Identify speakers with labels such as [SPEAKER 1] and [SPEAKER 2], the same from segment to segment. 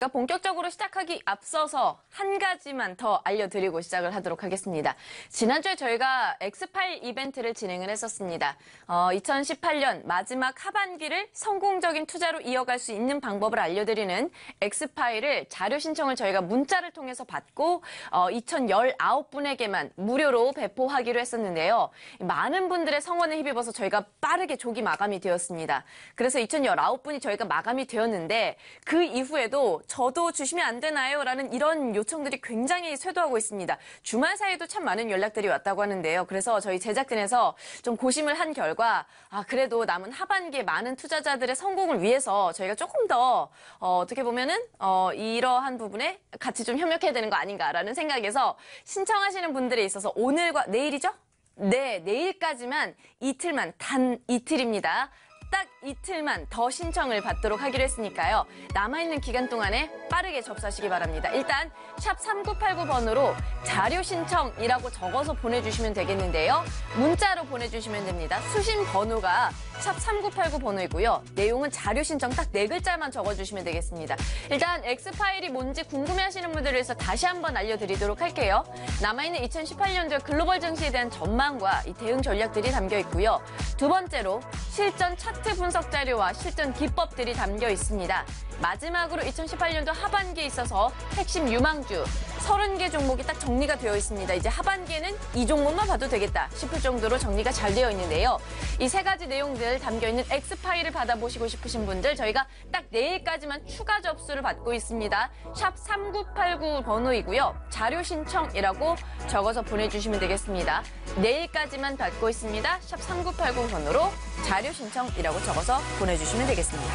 [SPEAKER 1] 본격적으로 시작하기 앞서서 한 가지만 더 알려드리고 시작을 하도록 하겠습니다. 지난주에 저희가 엑스파일 이벤트를 진행을 했었습니다. 2018년 마지막 하반기를 성공적인 투자로 이어갈 수 있는 방법을 알려드리는 엑스파일을 자료 신청을 저희가 문자를 통해서 받고 2019분에게만 무료로 배포하기로 했었는데요. 많은 분들의 성원에 힘입어서 저희가 빠르게 조기 마감이 되었습니다. 그래서 2019분이 저희가 마감이 되었는데 그 이후에도 저도 주시면 안 되나요? 라는 이런 요청들이 굉장히 쇄도하고 있습니다. 주말 사이에도 참 많은 연락들이 왔다고 하는데요. 그래서 저희 제작진에서 좀 고심을 한 결과 그래도 남은 하반기에 많은 투자자들의 성공을 위해서 저희가 조금 더 어떻게 보면은 이러한 부분에 같이 좀 협력해야 되는 거 아닌가라는 생각에서 신청하시는 분들에 있어서 오늘과 내일이죠? 네, 내일까지만 이틀만, 단 이틀입니다. 딱 이틀만 더 신청을 받도록 하기로 했으니까요. 남아있는 기간 동안에 빠르게 접수하시기 바랍니다. 일단 샵 3989번으로 자료 신청이라고 적어서 보내주시면 되겠는데요. 문자로 보내주시면 됩니다. 수신 번호가 샵 3989 번호이고요. 내용은 자료 신청 딱 4글자만 적어주시면 되겠습니다. 일단 X파일이 뭔지 궁금해하시는 분들을 위해서 다시 한번 알려드리도록 할게요. 남아있는 2018년도 글로벌 증시에 대한 전망과 이 대응 전략들이 담겨 있고요. 두 번째로 실전 차트 분석 자료와 실전 기법들이 담겨 있습니다. 마지막으로 2018년도 하반기에 있어서 핵심 유망주 30개 종목이 딱 정리가 되어 있습니다. 이제 하반기에는 이 종목만 봐도 되겠다 싶을 정도로 정리가 잘 되어 있는데요. 이 세 가지 내용들 담겨있는 X파일을 받아보시고 싶으신 분들 저희가 딱 내일까지만 추가 접수를 받고 있습니다. 샵 3989 번호이고요. 자료 신청이라고 적어서 보내주시면 되겠습니다. 내일까지만 받고 있습니다. 샵 3989 번호로 자료 신청이라고 적어서 보내주시면 되겠습니다.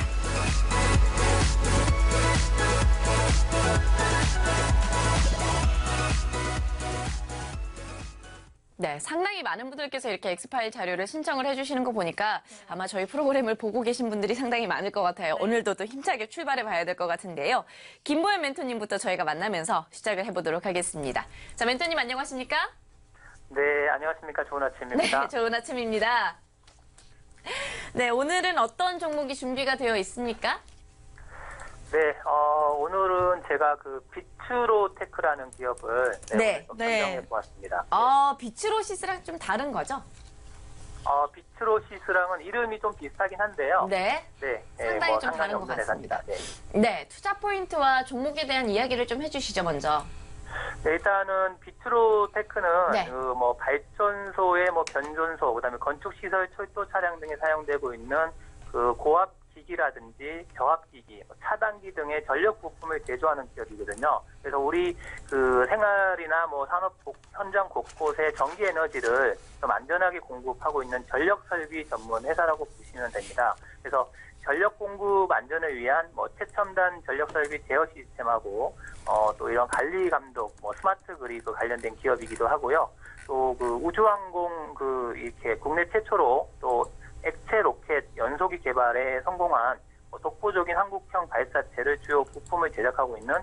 [SPEAKER 1] 네, 상당히 많은 분들께서 이렇게 엑스파일 자료를 신청을 해주시는 거 보니까 아마 저희 프로그램을 보고 계신 분들이 상당히 많을 것 같아요. 오늘도 또 힘차게 출발해 봐야 될 것 같은데요. 김보현 멘토님부터 저희가 만나면서 시작을 해보도록 하겠습니다. 자, 멘토님 안녕하십니까?
[SPEAKER 2] 네, 안녕하십니까. 좋은 아침입니다.
[SPEAKER 1] 네, 좋은 아침입니다. 네, 오늘은 어떤 종목이 준비가 되어 있습니까?
[SPEAKER 2] 네, 오늘은 제가 그 비츠로테크라는 기업을 선정해 보았습니다.
[SPEAKER 1] 비츠로시스랑 좀 다른 거죠?
[SPEAKER 2] 비츠로시스랑은 이름이 좀 비슷하긴 한데요.
[SPEAKER 1] 네. 상당히 좀 다른 것 같습니다. 네, 투자 포인트와 종목에 대한 이야기를 좀 해주시죠, 먼저.
[SPEAKER 2] 네, 일단은 비츠로테크는 발전소의 변전소, 그다음에 건축시설, 철도 차량 등에 사용되고 있는 그 고압 기기라든지 저압기기, 차단기 등의 전력 부품을 제조하는 기업이거든요. 그래서 우리 그 생활이나 산업 현장 곳곳에 전기 에너지를 좀 안전하게 공급하고 있는 전력 설비 전문 회사라고 보시면 됩니다. 그래서 전력 공급 안전을 위한 최첨단 전력 설비 제어 시스템하고 또 이런 관리 감독, 스마트 그리드 관련된 기업이기도 하고요. 또 그 우주항공 이렇게 국내 최초로 또 액체 로켓 연소기 개발에 성공한 독보적인 한국형 발사체를 주요 부품을 제작하고 있는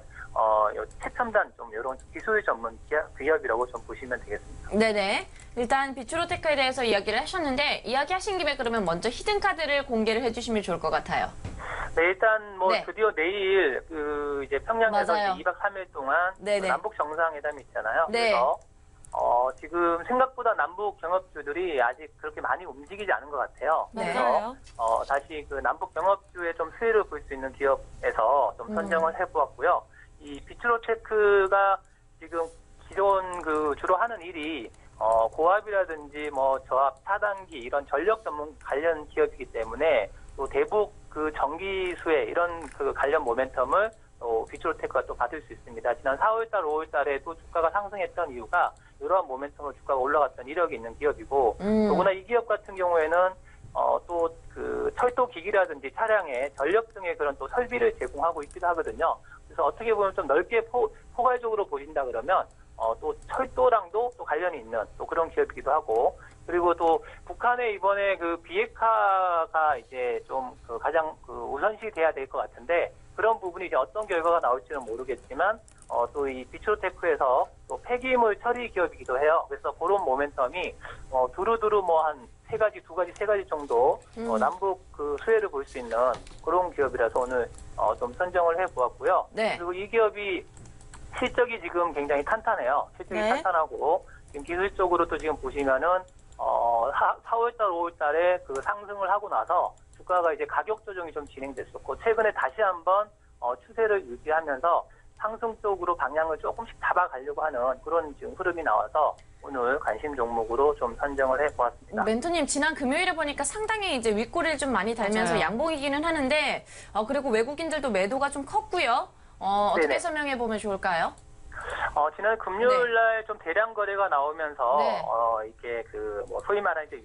[SPEAKER 2] 최첨단 좀 이런 기술 전문 기업이라고 좀 보시면 되겠습니다.
[SPEAKER 1] 네네. 일단 비츠로테크에 대해서 이야기를 하셨는데 이야기하신 김에 그러면 먼저 히든카드를 공개를 해주시면 좋을 것 같아요.
[SPEAKER 2] 네, 일단 드디어 내일 이제 평양에서 이제 2박 3일 동안 남북 정상회담이 있잖아요.
[SPEAKER 1] 네.
[SPEAKER 2] 그래서 지금 생각보다 남북 경업주들이 아직 그렇게 많이 움직이지 않은 것 같아요. 그래서 다시 그 남북 경업주의 좀 수혜를 볼 수 있는 기업에서 좀 선정을 해보았고요. 이 비츠로테크가 지금 기존 주로 하는 일이 고압이라든지 저압, 차단기 이런 전력 전문 관련 기업이기 때문에 또 대북 전기 수혜 이런 관련 모멘텀을 비츠로테크가 또 받을 수 있습니다. 지난 4월달, 5월달에도 주가가 상승했던 이유가 이러한 모멘텀으로 주가가 올라갔던 이력이 있는 기업이고 더구나 이 기업 같은 경우에는 또 철도 기기라든지 차량에 전력 등의 그런 또 설비를 제공하고 있기도 하거든요. 그래서 어떻게 보면 좀 넓게 포괄적으로 보신다 그러면 또 철도랑도 또 관련이 있는 또 그런 기업이기도 하고 그리고 또 북한의 이번에 비핵화가 이제 좀 가장 우선시 돼야 될 것 같은데 그런 부분이 이제 어떤 결과가 나올지는 모르겠지만 또 이 비츠로테크에서 또 폐기물 처리 기업이기도 해요. 그래서 그런 모멘텀이 두루두루 한 두 가지, 세 가지 정도 남북 그 수혜를 볼 수 있는 그런 기업이라서 오늘 좀 선정을 해보았고요.
[SPEAKER 1] 네.
[SPEAKER 2] 그리고 이 기업이 실적이 지금 굉장히 탄탄해요. 실적이
[SPEAKER 1] 네.
[SPEAKER 2] 탄탄하고 지금 기술적으로 또 지금 보시면은 4월달, 5월달에 그 상승을 하고 나서 주가가 이제 가격 조정이 좀 진행됐었고 최근에 다시 한번 추세를 유지하면서 상승 쪽으로 방향을 조금씩 잡아가려고 하는 그런 지금 흐름이 나와서 오늘 관심 종목으로 좀 선정을 해보았습니다.
[SPEAKER 1] 멘토님, 지난 금요일에 보니까 상당히 이제 윗꼬리를 좀 많이 달면서
[SPEAKER 3] 맞아요.
[SPEAKER 1] 양봉이기는 하는데, 그리고 외국인들도 매도가 좀 컸고요. 어떻게
[SPEAKER 2] 네네.
[SPEAKER 1] 설명해 보면 좋을까요?
[SPEAKER 2] 지난 금요일 날 좀 대량 거래가 나오면서
[SPEAKER 1] 네.
[SPEAKER 2] 이게 소위 말하는 이제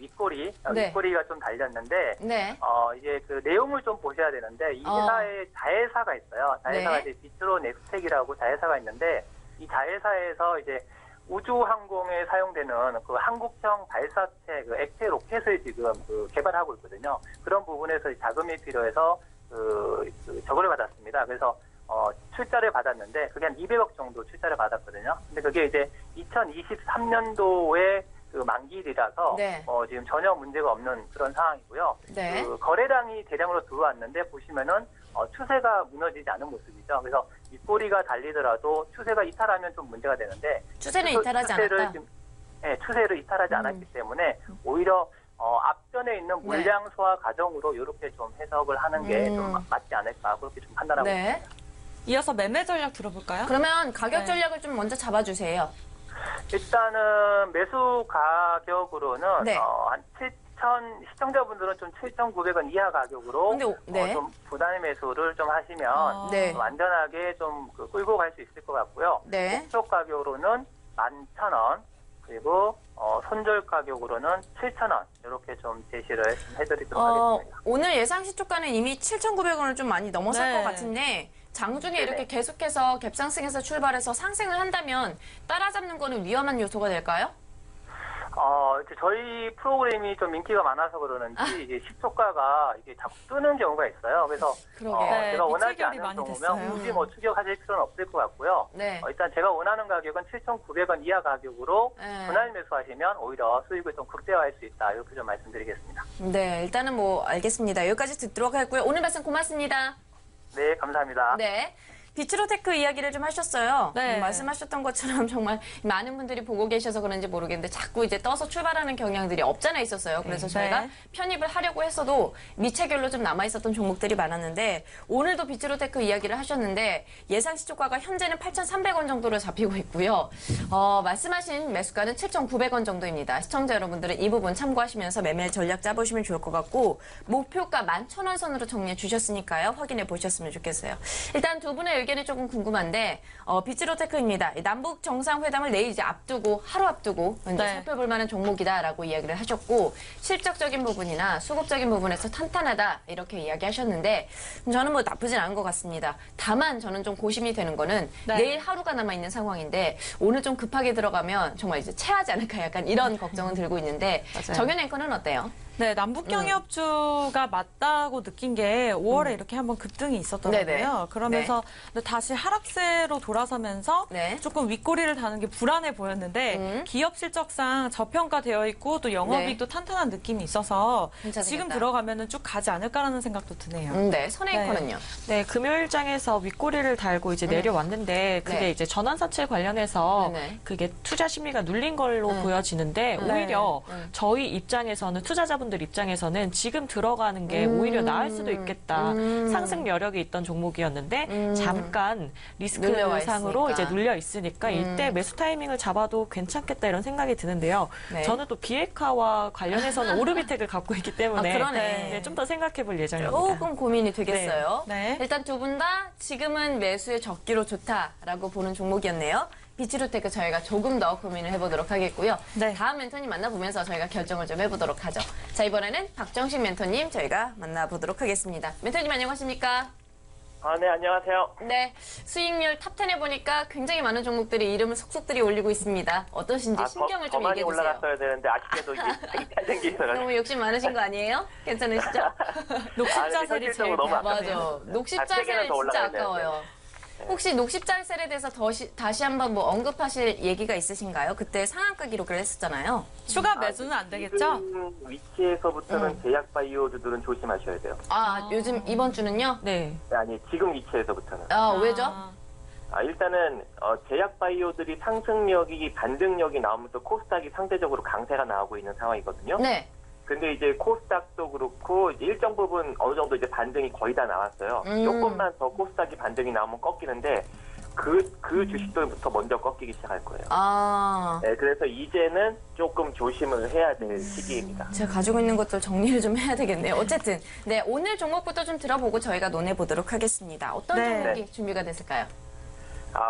[SPEAKER 1] 네.
[SPEAKER 2] 윗꼬리가 좀 달렸는데
[SPEAKER 1] 네.
[SPEAKER 2] 이제 그 내용을 좀 보셔야 되는데 이 회사에 자회사가 있어요. 자회사가
[SPEAKER 1] 네.
[SPEAKER 2] 이제 비트로 넥스텍이라고 자회사가 있는데 이 자회사에서 이제 우주항공에 사용되는 그 한국형 발사체 그 액체 로켓을 지금 개발하고 있거든요. 그런 부분에서 자금이 필요해서 저거를 받았습니다. 그래서 출자를 받았는데 그게 한 200억 정도 출자를 받았거든요. 근데 그게 이제 2023년도에 그 만기일이라서
[SPEAKER 1] 네.
[SPEAKER 2] 지금 전혀 문제가 없는 그런 상황이고요.
[SPEAKER 1] 네.
[SPEAKER 2] 그 거래량이 대량으로 들어왔는데 보시면은 추세가 무너지지 않은 모습이죠. 그래서 윗꼬리가 달리더라도 추세가 이탈하면 좀 문제가 되는데
[SPEAKER 1] 추세는 이탈하지 않았다.
[SPEAKER 2] 추세를 이탈하지 않았기 때문에 오히려 앞전에 있는 물량 소화 과정으로 이렇게 좀 해석을 하는 게 좀 맞지 않을까 그렇게 좀 판단하고
[SPEAKER 1] 네.
[SPEAKER 2] 있습니다.
[SPEAKER 3] 이어서 매매 전략 들어볼까요?
[SPEAKER 1] 그러면 가격
[SPEAKER 3] 네.
[SPEAKER 1] 전략을 좀 먼저 잡아주세요.
[SPEAKER 2] 일단은 매수 가격으로는
[SPEAKER 1] 네.
[SPEAKER 2] 한 7천 시청자분들은 좀 7,900원 이하 가격으로
[SPEAKER 1] 근데 네.
[SPEAKER 2] 좀 부담 매수를 좀 하시면
[SPEAKER 1] 네.
[SPEAKER 2] 좀 안전하게 좀 끌고 갈 수 있을 것 같고요.
[SPEAKER 1] 네.
[SPEAKER 2] 목표 가격으로는 11,000원 그리고 손절 가격으로는 7,000원 이렇게 좀 제시를 해드리도록 하겠습니다.
[SPEAKER 1] 오늘 예상 시초가는 이미 7,900원을 좀 많이 넘어설
[SPEAKER 3] 네.
[SPEAKER 1] 것 같은데 장중에
[SPEAKER 2] 네네.
[SPEAKER 1] 이렇게 계속해서 갭상승에서 출발해서 상승을 한다면 따라잡는 거는 위험한 요소가 될까요?
[SPEAKER 2] 이제 저희 프로그램이 좀 인기가 많아서 그러는지 이게 시초가가 이게 자꾸 뜨는 경우가 있어요. 그래서
[SPEAKER 1] 그러게요.
[SPEAKER 3] 네,
[SPEAKER 2] 제가 원하지
[SPEAKER 3] 미체결이
[SPEAKER 2] 않는
[SPEAKER 3] 많이
[SPEAKER 2] 경우면
[SPEAKER 3] 됐어요.
[SPEAKER 2] 굳이 추격하실 필요는 없을 것 같고요.
[SPEAKER 1] 네.
[SPEAKER 2] 일단 제가 원하는 가격은 7,900원 이하 가격으로
[SPEAKER 1] 네.
[SPEAKER 2] 분할 매수하시면 오히려 수익을 좀 극대화할 수 있다. 이렇게 좀 말씀드리겠습니다.
[SPEAKER 1] 네, 일단은 알겠습니다. 여기까지 듣도록 하고요. 오늘 말씀 고맙습니다.
[SPEAKER 2] 네, 감사합니다.
[SPEAKER 1] 네. 비츠로테크 이야기를 좀 하셨어요.
[SPEAKER 3] 네.
[SPEAKER 1] 말씀하셨던 것처럼 정말 많은 분들이 보고 계셔서 그런지 모르겠는데 자꾸 이제 떠서 출발하는 경향들이 없잖아 있었어요. 그래서 저희가
[SPEAKER 3] 네.
[SPEAKER 1] 편입을 하려고 했어도 미체결로 좀 남아있었던 종목들이 많았는데 오늘도 비츠로테크 이야기를 하셨는데 예상 시초가가 현재는 8,300원 정도로 잡히고 있고요. 말씀하신 매수가는 7,900원 정도입니다. 시청자 여러분들은 이 부분 참고하시면서 매매 전략 짜보시면 좋을 것 같고 목표가 11,000원 선으로 정리해 주셨으니까요. 확인해 보셨으면 좋겠어요. 일단 두 분의 의견이 조금 궁금한데 비츠로테크입니다. 남북 정상회담을 내일 이제 하루 앞두고 이제
[SPEAKER 3] 네.
[SPEAKER 1] 살펴볼 만한 종목이다라고 이야기를 하셨고 실적적인 부분이나 수급적인 부분에서 탄탄하다 이렇게 이야기하셨는데 저는 나쁘진 않은 것 같습니다. 다만 저는 좀 고심이 되는 거는
[SPEAKER 3] 네.
[SPEAKER 1] 내일 하루가 남아 있는 상황인데 오늘 좀 급하게 들어가면 정말 이제 체하지 않을까 약간 이런 걱정은 들고 있는데
[SPEAKER 3] 맞아요.
[SPEAKER 1] 정현 앵커는 어때요?
[SPEAKER 3] 네, 남북 경협주가 맞다고 느낀 게 5월에 이렇게 한번 급등이 있었더라고요.
[SPEAKER 1] 네네.
[SPEAKER 3] 그러면서 근데 다시 하락세로 돌아서면서
[SPEAKER 1] 네.
[SPEAKER 3] 조금 윗꼬리를 다는 게 불안해 보였는데 기업 실적상 저평가되어 있고 또 영업이익도 탄탄한 느낌이 있어서
[SPEAKER 1] 괜찮겠다.
[SPEAKER 3] 지금 들어가면은 쭉 가지 않을까라는 생각도 드네요.
[SPEAKER 1] 네, 선 앵커는요?
[SPEAKER 4] 네, 금요일장에서 윗꼬리를 달고 이제 내려왔는데 그게
[SPEAKER 1] 네.
[SPEAKER 4] 이제 전환사채 관련해서
[SPEAKER 1] 네네.
[SPEAKER 4] 그게 투자 심리가 눌린 걸로 보여지는데 오히려 저희 입장에서는 투자자분들 입장에서는 지금 들어가는 게 오히려 나을 수도 있겠다. 상승 여력이 있던 종목이었는데 잠깐
[SPEAKER 1] 눌려와
[SPEAKER 4] 리스크상으로
[SPEAKER 1] 있으니까.
[SPEAKER 4] 이제 눌려 있으니까 이때 매수 타이밍을 잡아도 괜찮겠다 이런 생각이 드는데요.
[SPEAKER 1] 네.
[SPEAKER 4] 저는 또 비핵화와 관련해서는 오르비텍을 갖고 있기 때문에
[SPEAKER 1] 그러네.
[SPEAKER 4] 좀 더 생각해 볼 예정입니다.
[SPEAKER 1] 조금 고민이 되겠어요.
[SPEAKER 3] 네.
[SPEAKER 1] 일단 두 분 다 지금은 매수에 적기로 좋다라고 보는 종목이었네요. 비츠로테크 저희가 조금 더 고민을 해보도록 하겠고요.
[SPEAKER 3] 네.
[SPEAKER 1] 다음 멘토님 만나보면서 저희가 결정을 좀 해보도록 하죠. 자, 이번에는 박정식 멘토님 저희가 만나보도록 하겠습니다. 멘토님 안녕하십니까?
[SPEAKER 2] 네, 안녕하세요.
[SPEAKER 1] 네, 수익률 탑10에 보니까 굉장히 많은 종목들이 이름을 속속들이 올리고 있습니다. 어떠신지 신경을
[SPEAKER 2] 더
[SPEAKER 1] 좀
[SPEAKER 2] 많이
[SPEAKER 1] 얘기해 주세요.
[SPEAKER 2] 올라갔어야 되는데 아쉽게도 이게 잘 생기서
[SPEAKER 1] 너무 욕심 많으신 거 아니에요? 괜찮으시죠?
[SPEAKER 3] 녹십자셀이
[SPEAKER 2] 실질적으로
[SPEAKER 3] 제일
[SPEAKER 2] 너무
[SPEAKER 3] 큰-
[SPEAKER 2] 아깝네요.
[SPEAKER 1] 맞아. 녹십
[SPEAKER 2] 아,
[SPEAKER 1] 자세는
[SPEAKER 2] 세 개나 더
[SPEAKER 1] 진짜
[SPEAKER 2] 올라가야
[SPEAKER 1] 아까워요. 혹시 녹십자셀에 대해서 다시 한번 뭐 언급하실 얘기가 있으신가요? 그때 상한가 기록을 했었잖아요.
[SPEAKER 3] 추가 매수는 안 되겠죠?
[SPEAKER 2] 지금 위치에서부터는 제약 바이오주들은 조심하셔야 돼요.
[SPEAKER 1] 요즘 이번 주는요?
[SPEAKER 4] 네.
[SPEAKER 2] 아니, 지금 위치에서부터는.
[SPEAKER 1] 왜죠?
[SPEAKER 2] 일단은 제약 바이오들이 상승력이 반등력이 나오면서 코스닥이 상대적으로 강세가 나오고 있는 상황이거든요.
[SPEAKER 1] 네.
[SPEAKER 2] 근데 이제 코스닥도 그렇고 이제 일정 부분 어느 정도 이제 반등이 거의 다 나왔어요. 조금만 더 코스닥이 반등이 나오면 꺾이는데 그 주식들부터 먼저 꺾이기 시작할 거예요. 네, 그래서 이제는 조금 조심을 해야 될 시기입니다.
[SPEAKER 1] 제가 가지고 있는 것들 정리를 좀 해야 되겠네요. 어쨌든 네, 오늘 종목부터 좀 들어보고 저희가 논해 보도록 하겠습니다. 어떤 종목이 준비가 됐을까요?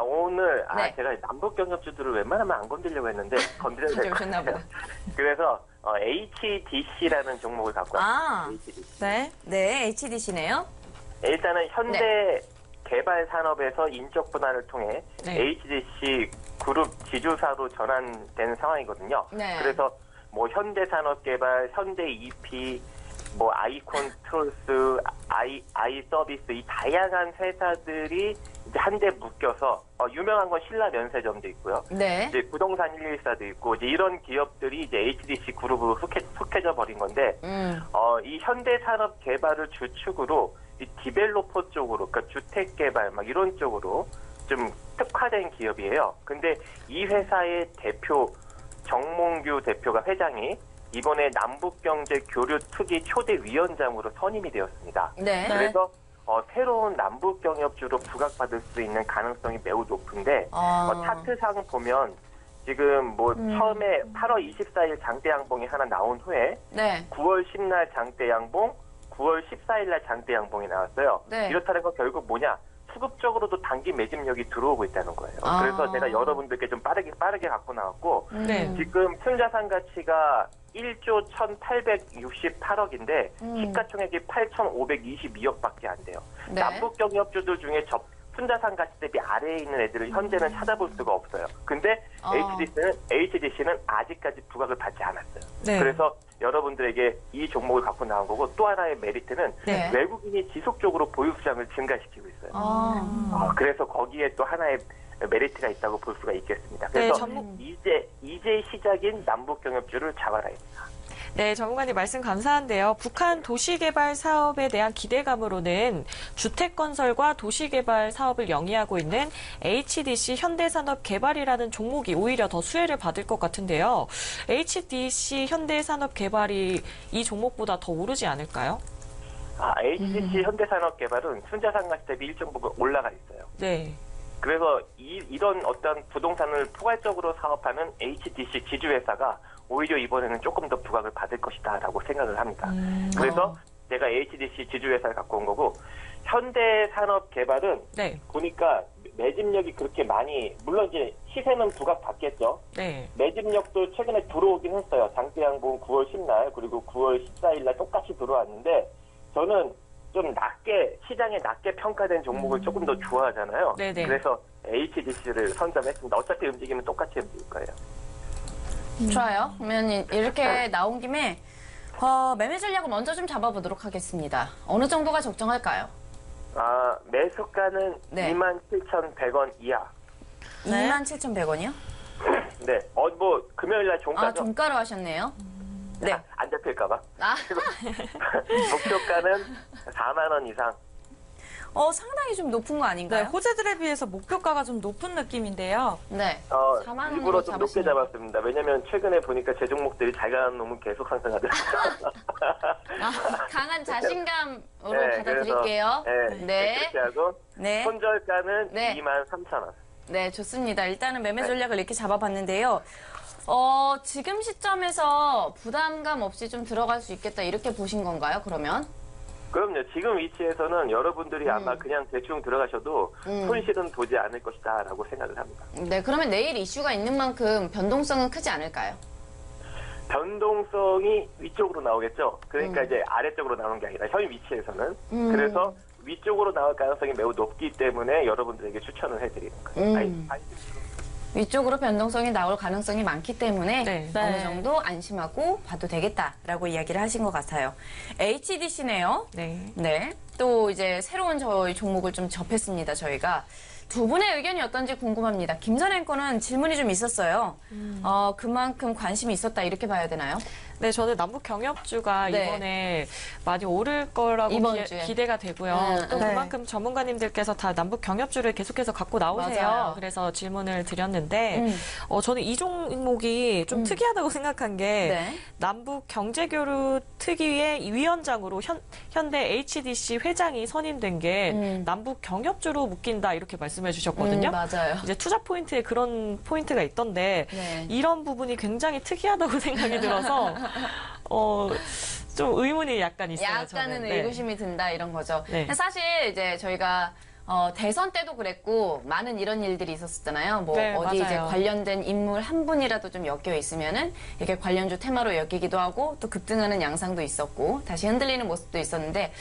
[SPEAKER 2] 오늘
[SPEAKER 1] 네.
[SPEAKER 2] 제가 남북 경협주들을 웬만하면 안 건드리려고 했는데 건드려야 될 것
[SPEAKER 1] 오셨나
[SPEAKER 2] 같아요.
[SPEAKER 1] 보다.
[SPEAKER 2] 그래서 HDC라는 종목을 갖고 왔습니다. HDC.
[SPEAKER 1] 네, HDC네요.
[SPEAKER 2] 일단은 현대 개발 산업에서 인적 분할을 통해 HDC 그룹 지주사로 전환되는 상황이거든요.
[SPEAKER 1] 네.
[SPEAKER 2] 그래서 뭐 현대산업개발, 현대 EP, 뭐 아이콘트롤스, 아이서비스 이 다양한 회사들이 이제 한데 묶여서 유명한 건 신라 면세점도 있고요.
[SPEAKER 1] 네.
[SPEAKER 2] 이제 부동산 114도 있고 이제 이런 기업들이 이제 HDC 그룹으로 속해져 버린 건데 이 현대산업 개발을 주축으로 이 디벨로퍼 쪽으로 그러니까 주택 개발 막 이런 쪽으로 좀 특화된 기업이에요. 근데 이 회사의 대표 정몽규 대표가 회장이 이번에 남북경제교류특위 초대위원장으로 선임이 되었습니다.
[SPEAKER 1] 네.
[SPEAKER 2] 그래서 새로운 남북경협주로 부각받을 수 있는 가능성이 매우 높은데 차트상 보면 지금 뭐 처음에 8월 24일 장대양봉이 하나 나온 후에 9월 10날 장대양봉, 9월 14일날 장대양봉이 나왔어요.
[SPEAKER 1] 네.
[SPEAKER 2] 이렇다는 건 결국 뭐냐? 수급적으로도 단기 매집력이 들어오고 있다는 거예요. 그래서 제가 여러분들께 좀 빠르게 갖고 나왔고 지금 순자산 가치가 1조 1,868억인데 시가총액이 8,522억밖에 안 돼요.
[SPEAKER 1] 네.
[SPEAKER 2] 남북경협주들 중에 순자산 가치 대비 아래에 있는 애들을 현재는 찾아볼 수가 없어요. 근데 HDC는 아직까지 부각을 받지 않았어요.
[SPEAKER 4] 네.
[SPEAKER 2] 그래서 여러분들에게 이 종목을 갖고 나온 거고 또 하나의 메리트는 외국인이 지속적으로 보유 수량을 증가시키고 있어요. 그래서 거기에 또 하나의 메리트가 있다고 볼 수가 있겠습니다. 그래서 이제 시작인 남북경협주를 잡아라입니다.
[SPEAKER 4] 네, 전문가님 말씀 감사한데요. 북한 도시개발 사업에 대한 기대감으로는 주택건설과 도시개발 사업을 영위하고 있는 HDC 현대산업개발이라는 종목이 오히려 더 수혜를 받을 것 같은데요. HDC 현대산업개발이 이 종목보다 더 오르지 않을까요?
[SPEAKER 2] HDC 현대산업개발은 순자산 가치 대비 일정 부분 올라가 있어요.
[SPEAKER 4] 네.
[SPEAKER 2] 그래서 이런 어떤 부동산을 포괄적으로 사업하는 HDC 지주회사가 오히려 이번에는 조금 더 부각을 받을 것이다라고 생각을 합니다. 그래서 제가 HDC 지주회사를 갖고 온 거고 현대산업개발은 보니까 매집력이 그렇게 많이 물론 이제 시세는 부각 받겠죠. 매집력도 최근에 들어오긴 했어요. 장대양봉 9월 10날 그리고 9월 14일날 똑같이 들어왔는데 저는 좀 시장에 낮게 평가된 종목을 조금 더 좋아하잖아요. 그래서 HDC를 선점했습니다. 어차피 움직이면 똑같이 움직일 거예요.
[SPEAKER 1] 좋아요. 그러면 이렇게 나온 김에 매매 전략을 먼저 좀 잡아보도록 하겠습니다. 어느 정도가 적정할까요?
[SPEAKER 2] 매수가는 27,100원 이하.
[SPEAKER 1] 27,100원이요?
[SPEAKER 2] 네. 뭐 금요일날 종가죠.
[SPEAKER 1] 종가로 하셨네요.
[SPEAKER 2] 네. 안 잡힐까봐. 목표가는 4만 원 이상.
[SPEAKER 1] 상당히 좀 높은 거 아닌가요?
[SPEAKER 3] 호재들에 비해서 목표가가 좀 높은 느낌인데요.
[SPEAKER 1] 네.
[SPEAKER 2] 4만 원으로 일부러 좀 높게 잡았습니다. 왜냐면 최근에 보니까 제 종목들이 잘 가는 놈은 계속 상승하더라고요.
[SPEAKER 1] 강한 자신감으로 받아들일게요.
[SPEAKER 2] 그렇게 하고 손절가는 23,000원.
[SPEAKER 1] 네, 좋습니다. 일단은 매매 전략을 이렇게 잡아봤는데요. 지금 시점에서 부담감 없이 좀 들어갈 수 있겠다 이렇게 보신 건가요, 그러면?
[SPEAKER 2] 그럼요. 지금 위치에서는 여러분들이 아마 그냥 대충 들어가셔도 손실은 보지 않을 것이다라고 생각을 합니다.
[SPEAKER 1] 네, 그러면 내일 이슈가 있는 만큼 변동성은 크지 않을까요?
[SPEAKER 2] 변동성이 위쪽으로 나오겠죠. 그러니까 이제 아래쪽으로 나오는 게 아니라 현 위치에서는. 그래서 위쪽으로 나올 가능성이 매우 높기 때문에 여러분들에게 추천을 해드리는 거예요.
[SPEAKER 1] 위쪽으로 변동성이 나올 가능성이 많기 때문에 어느 정도 안심하고 봐도 되겠다라고 이야기를 하신 것 같아요. HDC네요. 네. 또 이제 새로운 저희 종목을 좀 접했습니다, 저희가. 두 분의 의견이 어떤지 궁금합니다. 김선 앵커는 질문이 좀 있었어요. 그만큼 관심이 있었다 이렇게 봐야 되나요?
[SPEAKER 4] 네, 저는 남북 경협주가
[SPEAKER 1] 네.
[SPEAKER 4] 이번에 많이 오를 거라고
[SPEAKER 1] 이번 주에.
[SPEAKER 4] 기대가 되고요. 또
[SPEAKER 3] 네.
[SPEAKER 4] 그만큼 전문가님들께서 다 남북 경협주를 계속해서 갖고 나오세요.
[SPEAKER 1] 맞아요.
[SPEAKER 4] 그래서 질문을 드렸는데 저는 이 종목이 좀 특이하다고 생각한 게
[SPEAKER 1] 네.
[SPEAKER 4] 남북 경제교류 특위의 위원장으로 현대 HDC 회장이 선임된 게 남북 경협주로 묶인다 이렇게 말씀해 주셨거든요.
[SPEAKER 1] 맞아요.
[SPEAKER 4] 이제 투자 포인트에 그런 포인트가 있던데
[SPEAKER 1] 네.
[SPEAKER 4] 이런 부분이 굉장히 특이하다고 생각이 들어서 좀 의문이 약간 있어요.
[SPEAKER 1] 약간은
[SPEAKER 4] 저는. 네.
[SPEAKER 1] 의구심이 든다 이런 거죠.
[SPEAKER 4] 네.
[SPEAKER 1] 근데 사실 이제 저희가 대선 때도 그랬고 많은 이런 일들이 있었잖아요. 뭐
[SPEAKER 4] 네,
[SPEAKER 1] 어디 이제
[SPEAKER 4] 맞아요.
[SPEAKER 1] 관련된 인물 한 분이라도 좀 엮여 있으면은 이렇게 관련주 테마로 엮이기도 하고 또 급등하는 양상도 있었고 다시 흔들리는 모습도 있었는데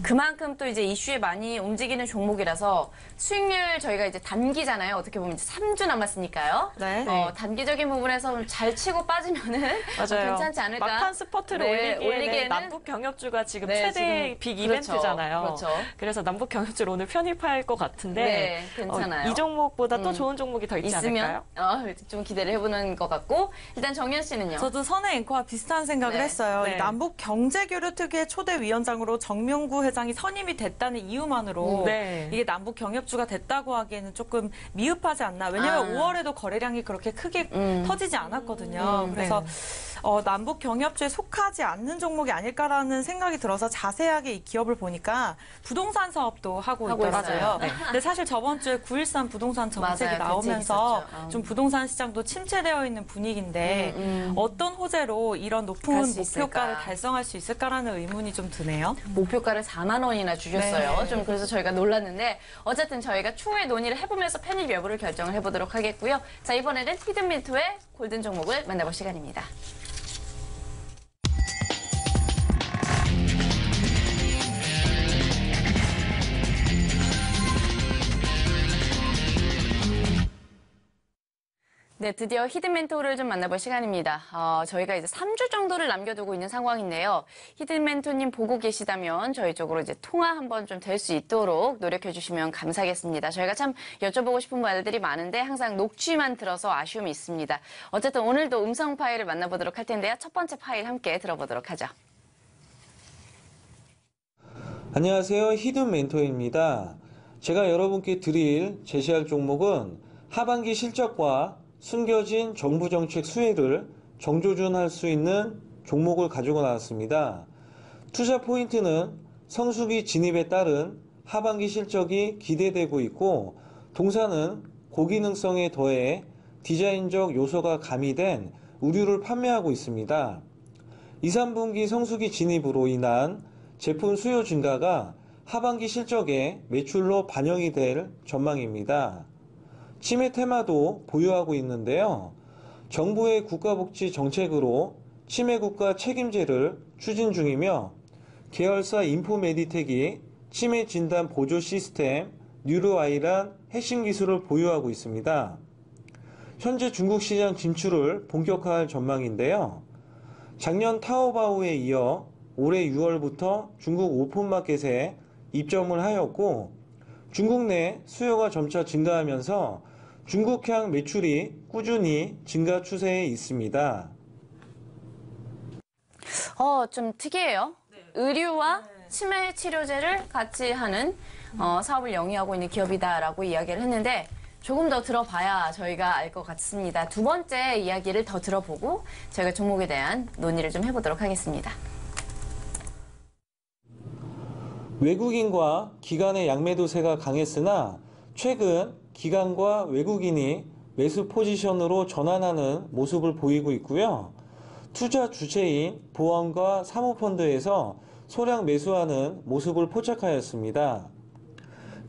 [SPEAKER 1] 그만큼 또 이제 이슈에 많이 움직이는 종목이라서 수익률 저희가 이제 단기잖아요. 어떻게 보면 이제 3주 남았으니까요.
[SPEAKER 3] 네.
[SPEAKER 1] 단기적인 부분에서 좀 잘 치고 빠지면은
[SPEAKER 4] 맞아요.
[SPEAKER 1] 괜찮지 않을까?
[SPEAKER 4] 막판 스퍼트를
[SPEAKER 1] 네,
[SPEAKER 4] 올리기에는 남북 경협주가 지금
[SPEAKER 1] 네,
[SPEAKER 4] 최대
[SPEAKER 1] 지금
[SPEAKER 4] 빅
[SPEAKER 1] 그렇죠.
[SPEAKER 4] 이벤트잖아요.
[SPEAKER 1] 그렇죠.
[SPEAKER 4] 그래서 남북 경협주를 오늘 편입할 것 같은데
[SPEAKER 1] 네, 괜찮아요.
[SPEAKER 4] 이 종목보다 또 좋은 종목이 더 있지 않을까요?
[SPEAKER 1] 있으면 좀 기대를 해보는 것 같고 일단 정연 씨는요?
[SPEAKER 3] 저도 선혜 앵커와 비슷한 생각을
[SPEAKER 1] 네.
[SPEAKER 3] 했어요.
[SPEAKER 4] 네.
[SPEAKER 3] 이 남북 경제교류 특위의 초대 위원장으로 정명구 회장이 선임이 됐다는 이유만으로
[SPEAKER 4] 네.
[SPEAKER 3] 이게 남북 경협주가 됐다고 하기에는 조금 미흡하지 않나. 왜냐하면 5월에도 거래량이 그렇게 크게 터지지 않았거든요. 그래서 남북 경협주에 속하지 않는 종목이 아닐까라는 생각이 들어서 자세하게 이 기업을 보니까 부동산 사업도 하고 있더라고요.
[SPEAKER 1] 있어요. 네.
[SPEAKER 3] 근데 사실 저번 주에 9.13 부동산 정책이
[SPEAKER 1] 맞아요.
[SPEAKER 3] 나오면서
[SPEAKER 1] 대책 있었죠.
[SPEAKER 3] 좀 부동산 시장도 침체되어 있는 분위기인데 어떤 호재로 이런 높은
[SPEAKER 1] 갈수 있을까?
[SPEAKER 3] 목표가를 달성할 수 있을까라는 의문이 좀 드네요.
[SPEAKER 1] 목표가를 4만 원이나 주셨어요.
[SPEAKER 3] 네.
[SPEAKER 1] 좀 그래서 저희가 놀랐는데 어쨌든 저희가 추후에 논의를 해보면서 편입 여부를 결정을 해보도록 하겠고요. 자, 이번에는 히든민투의 골든 종목을 만나볼 시간입니다. 네, 드디어 히든 멘토를 좀 만나볼 시간입니다. 저희가 이제 3주 정도를 남겨두고 있는 상황인데요. 히든 멘토님 보고 계시다면 저희 쪽으로 이제 통화 한번 좀 될 수 있도록 노력해 주시면 감사하겠습니다. 저희가 참 여쭤보고 싶은 말들이 많은데 항상 녹취만 들어서 아쉬움이 있습니다. 어쨌든 오늘도 음성 파일을 만나보도록 할 텐데요. 첫 번째 파일 함께 들어보도록 하죠.
[SPEAKER 5] 안녕하세요. 히든 멘토입니다. 제가 여러분께 제시할 종목은 하반기 실적과 숨겨진 정부 정책 수혜를 정조준할 수 있는 종목을 가지고 나왔습니다. 투자 포인트는 성수기 진입에 따른 하반기 실적이 기대되고 있고 동사는 고기능성에 더해 디자인적 요소가 가미된 의류를 판매하고 있습니다. 2, 3분기 성수기 진입으로 인한 제품 수요 증가가 하반기 실적에 매출로 반영이 될 전망입니다. 치매 테마도 보유하고 있는데요. 정부의 국가복지 정책으로 치매 국가 책임제를 추진 중이며 계열사 인포메디텍이 치매 진단 보조 시스템 뉴로아이란 핵심 기술을 보유하고 있습니다. 현재 중국 시장 진출을 본격화할 전망인데요. 작년 타오바오에 이어 올해 6월부터 중국 오픈마켓에 입점을 하였고 중국 내 수요가 점차 증가하면서 중국향 매출이 꾸준히 증가 추세에 있습니다.
[SPEAKER 1] 좀 특이해요. 의류와 치매 치료제를 같이 하는 사업을 영위하고 있는 기업이다라고 이야기를 했는데 조금 더 들어봐야 저희가 알 것 같습니다. 두 번째 이야기를 더 들어보고 저희가 종목에 대한 논의를 좀 해보도록 하겠습니다.
[SPEAKER 5] 외국인과 기관의 양매도세가 강했으나 최근 기관과 외국인이 매수 포지션으로 전환하는 모습을 보이고 있고요. 투자 주체인 보험과 사모펀드에서 소량 매수하는 모습을 포착하였습니다.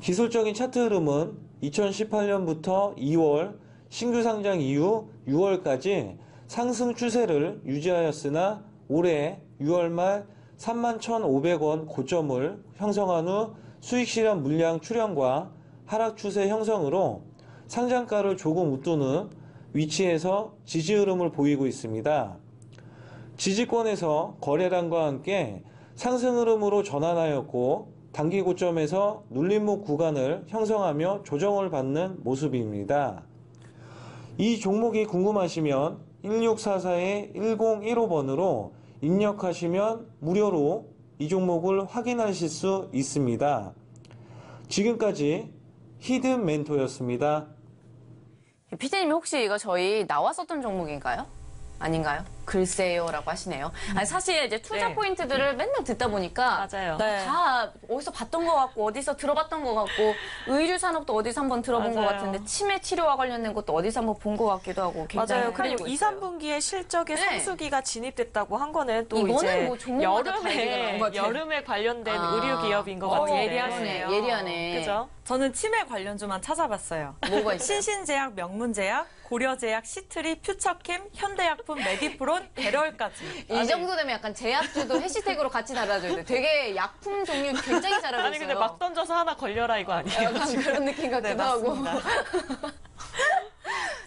[SPEAKER 5] 기술적인 차트 흐름은 2018년부터 2월 신규 상장 이후 6월까지 상승 추세를 유지하였으나 올해 6월 말 31,500원 고점을 형성한 후 수익 실현 물량 출현과 하락 추세 형성으로 상장가를 조금 웃도는 위치에서 지지 흐름을 보이고 있습니다. 지지권에서 거래량과 함께 상승 흐름으로 전환하였고 단기 고점에서 눌림목 구간을 형성하며 조정을 받는 모습입니다. 이 종목이 궁금하시면 1644-1015번으로 입력하시면 무료로 이 종목을 확인하실 수 있습니다. 지금까지 히든 멘토였습니다.
[SPEAKER 1] 피디님이 혹시 이거 저희 나왔었던 종목인가요? 아닌가요? 글쎄요라고 하시네요. 아니, 사실 이제 투자
[SPEAKER 3] 네.
[SPEAKER 1] 포인트들을 맨날 듣다 보니까
[SPEAKER 4] 맞아요.
[SPEAKER 3] 네.
[SPEAKER 1] 다 어디서 봤던 것 같고 어디서 들어봤던 것 같고 의류 산업도 어디서 한번 들어본 것
[SPEAKER 4] 맞아요.
[SPEAKER 1] 같은데 치매 치료와 관련된 것도 어디서 한번 본 것 같기도 하고 굉장히
[SPEAKER 4] 맞아요. 그리고
[SPEAKER 1] 헷갈리고
[SPEAKER 4] 2,
[SPEAKER 1] 있어요.
[SPEAKER 4] 3분기에 실적의
[SPEAKER 1] 네.
[SPEAKER 4] 성수기가 진입됐다고 한 거는 또
[SPEAKER 1] 이거는
[SPEAKER 4] 이제
[SPEAKER 1] 뭐 종목마다 다 얘기가 나온 것 같아요.
[SPEAKER 4] 여름에 관련된
[SPEAKER 1] 아.
[SPEAKER 4] 의류 기업인 것 같은데.
[SPEAKER 3] 예리하시네요.
[SPEAKER 1] 예리하네.
[SPEAKER 4] 그죠?
[SPEAKER 3] 저는 치매 관련주만 찾아봤어요.
[SPEAKER 1] 뭐가 있어요?
[SPEAKER 3] 신신제약, 명문제약, 고려제약, 시트리, 퓨처캠, 현대약품, 메디프론, 베럴까지.
[SPEAKER 1] 이 정도 되면 약간 제약주도 해시태그로 같이 달아줘야 돼. 되게 약품 종류 굉장히 잘 알고
[SPEAKER 4] 아니
[SPEAKER 1] 있어요.
[SPEAKER 4] 근데 막 던져서 하나 걸려라 이거 아니에요?
[SPEAKER 1] 약간 그런 느낌 같기도
[SPEAKER 3] 네,
[SPEAKER 1] 하고.
[SPEAKER 3] 맞습니다.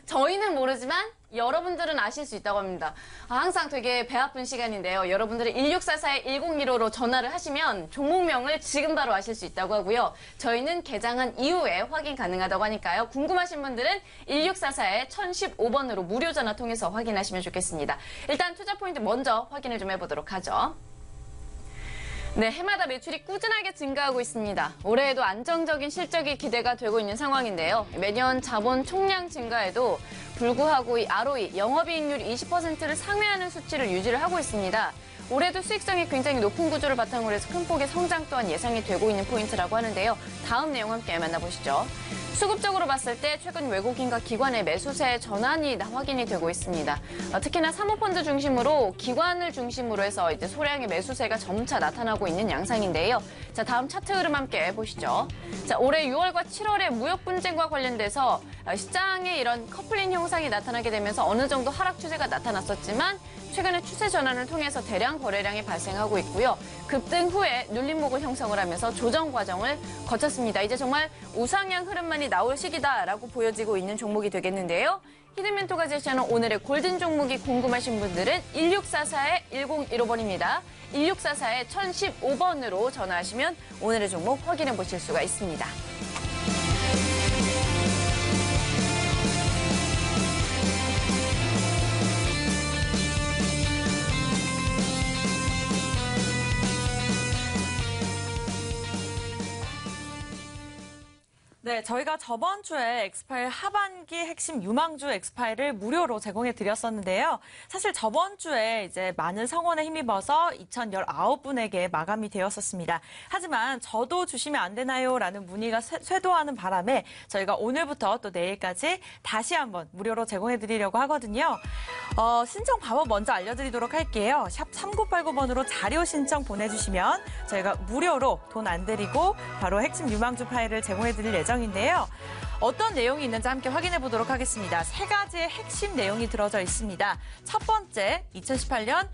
[SPEAKER 1] 저희는 모르지만 여러분들은 아실 수 있다고 합니다. 항상 되게 배 아픈 시간인데요. 여러분들은 1644-1015로 전화를 하시면 종목명을 지금 바로 아실 수 있다고 하고요. 저희는 개장한 이후에 확인 가능하다고 하니까요. 궁금하신 분들은 1644-1015번으로 무료 전화 통해서 확인하시면 좋겠습니다. 일단 투자 포인트 먼저 확인을 좀 해보도록 하죠. 네, 해마다 매출이 꾸준하게 증가하고 있습니다. 올해에도 안정적인 실적이 기대가 되고 있는 상황인데요. 매년 자본 총량 증가에도 불구하고 이 ROE, 영업이익률 20%를 상회하는 수치를 유지를 하고 있습니다. 올해도 수익성이 굉장히 높은 구조를 바탕으로 해서 큰 폭의 성장 또한 예상이 되고 있는 포인트라고 하는데요. 다음 내용 함께 만나보시죠. 수급적으로 봤을 때 최근 외국인과 기관의 매수세 전환이 확인이 되고 있습니다. 특히나 사모펀드 중심으로 기관을 중심으로 해서 이제 소량의 매수세가 점차 나타나고 있는 양상인데요. 자, 다음 차트 흐름 함께 보시죠. 자, 올해 6월과 7월에 무역 분쟁과 관련돼서 시장에 이런 커플링 형상이 나타나게 되면서 어느 정도 하락 추세가 나타났었지만 최근에 추세 전환을 통해서 대량 거래량이 발생하고 있고요. 급등 후에 눌림목을 형성을 하면서 조정 과정을 거쳤습니다. 이제 정말 우상향 흐름만이 나올 시기다라고 보여지고 있는 종목이 되겠는데요. 히든멘토가 제시하는 오늘의 골든 종목이 궁금하신 분들은 1644-1015번입니다. 1644-1015번으로 전화하시면 오늘의 종목 확인해 보실 수가 있습니다.
[SPEAKER 3] 네, 저희가 저번 주에 엑스파일 하반기 핵심 유망주 엑스파일을 무료로 제공해 드렸었는데요. 사실 저번 주에 이제 많은 성원에 힘입어서 2019분에게 마감이 되었었습니다. 하지만 저도 주시면 안 되나요? 라는 문의가 쇄도하는 바람에 저희가 오늘부터 또 내일까지 다시 한번 무료로 제공해 드리려고 하거든요. 신청 방법 먼저 알려드리도록 할게요. 샵 3989번으로 자료 신청 보내주시면 저희가 무료로 돈 안 들이고 바로 핵심 유망주 파일을 제공해 드릴 예정인데요. 어떤 내용이 있는지 함께 확인해 보도록 하겠습니다. 세 가지의 핵심 내용이 들어져 있습니다. 첫 번째, 2018년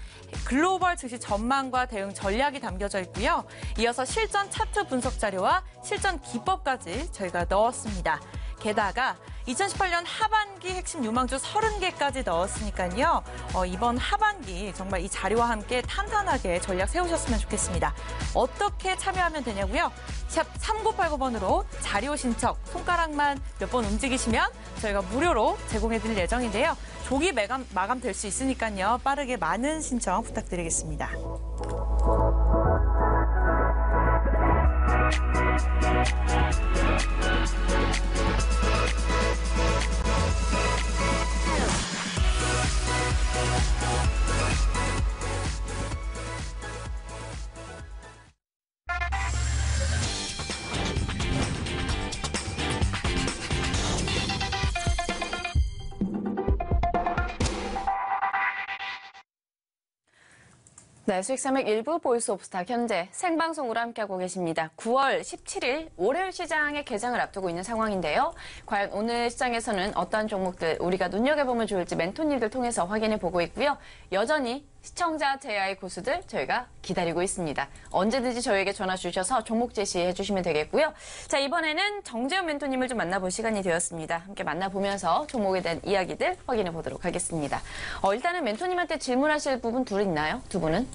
[SPEAKER 3] 글로벌 증시 전망과 대응 전략이 담겨져 있고요. 이어서 실전 차트 분석 자료와 실전 기법까지 저희가 넣었습니다. 게다가 2018년 하반기 핵심 유망주 30개까지 넣었으니까요. 이번 하반기 정말 이 자료와 함께 탄탄하게 전략 세우셨으면 좋겠습니다. 어떻게 참여하면 되냐고요? 샵 3989번으로 자료 신청, 손가락만 몇 번 움직이시면 저희가 무료로 제공해드릴 예정인데요. 조기 마감될 수 있으니까요. 빠르게 많은 신청 부탁드리겠습니다.
[SPEAKER 1] 네, 수익300 일부 보이스 오브 스타 현재 생방송으로 함께하고 계십니다. 9월 17일 월요일 시장의 개장을 앞두고 있는 상황인데요. 과연 오늘 시장에서는 어떠한 종목들 우리가 눈여겨보면 좋을지 멘토님들 통해서 확인해 보고 있고요. 여전히 시청자 제야의 고수들 저희가 기다리고 있습니다. 언제든지 저희에게 전화 주셔서 종목 제시해 주시면 되겠고요. 자, 이번에는 정재현 멘토님을 좀 만나볼 시간이 되었습니다. 함께 만나보면서 종목에 대한 이야기들 확인해 보도록 하겠습니다. 일단은 멘토님한테 질문하실 부분 둘 있나요? 두 분은?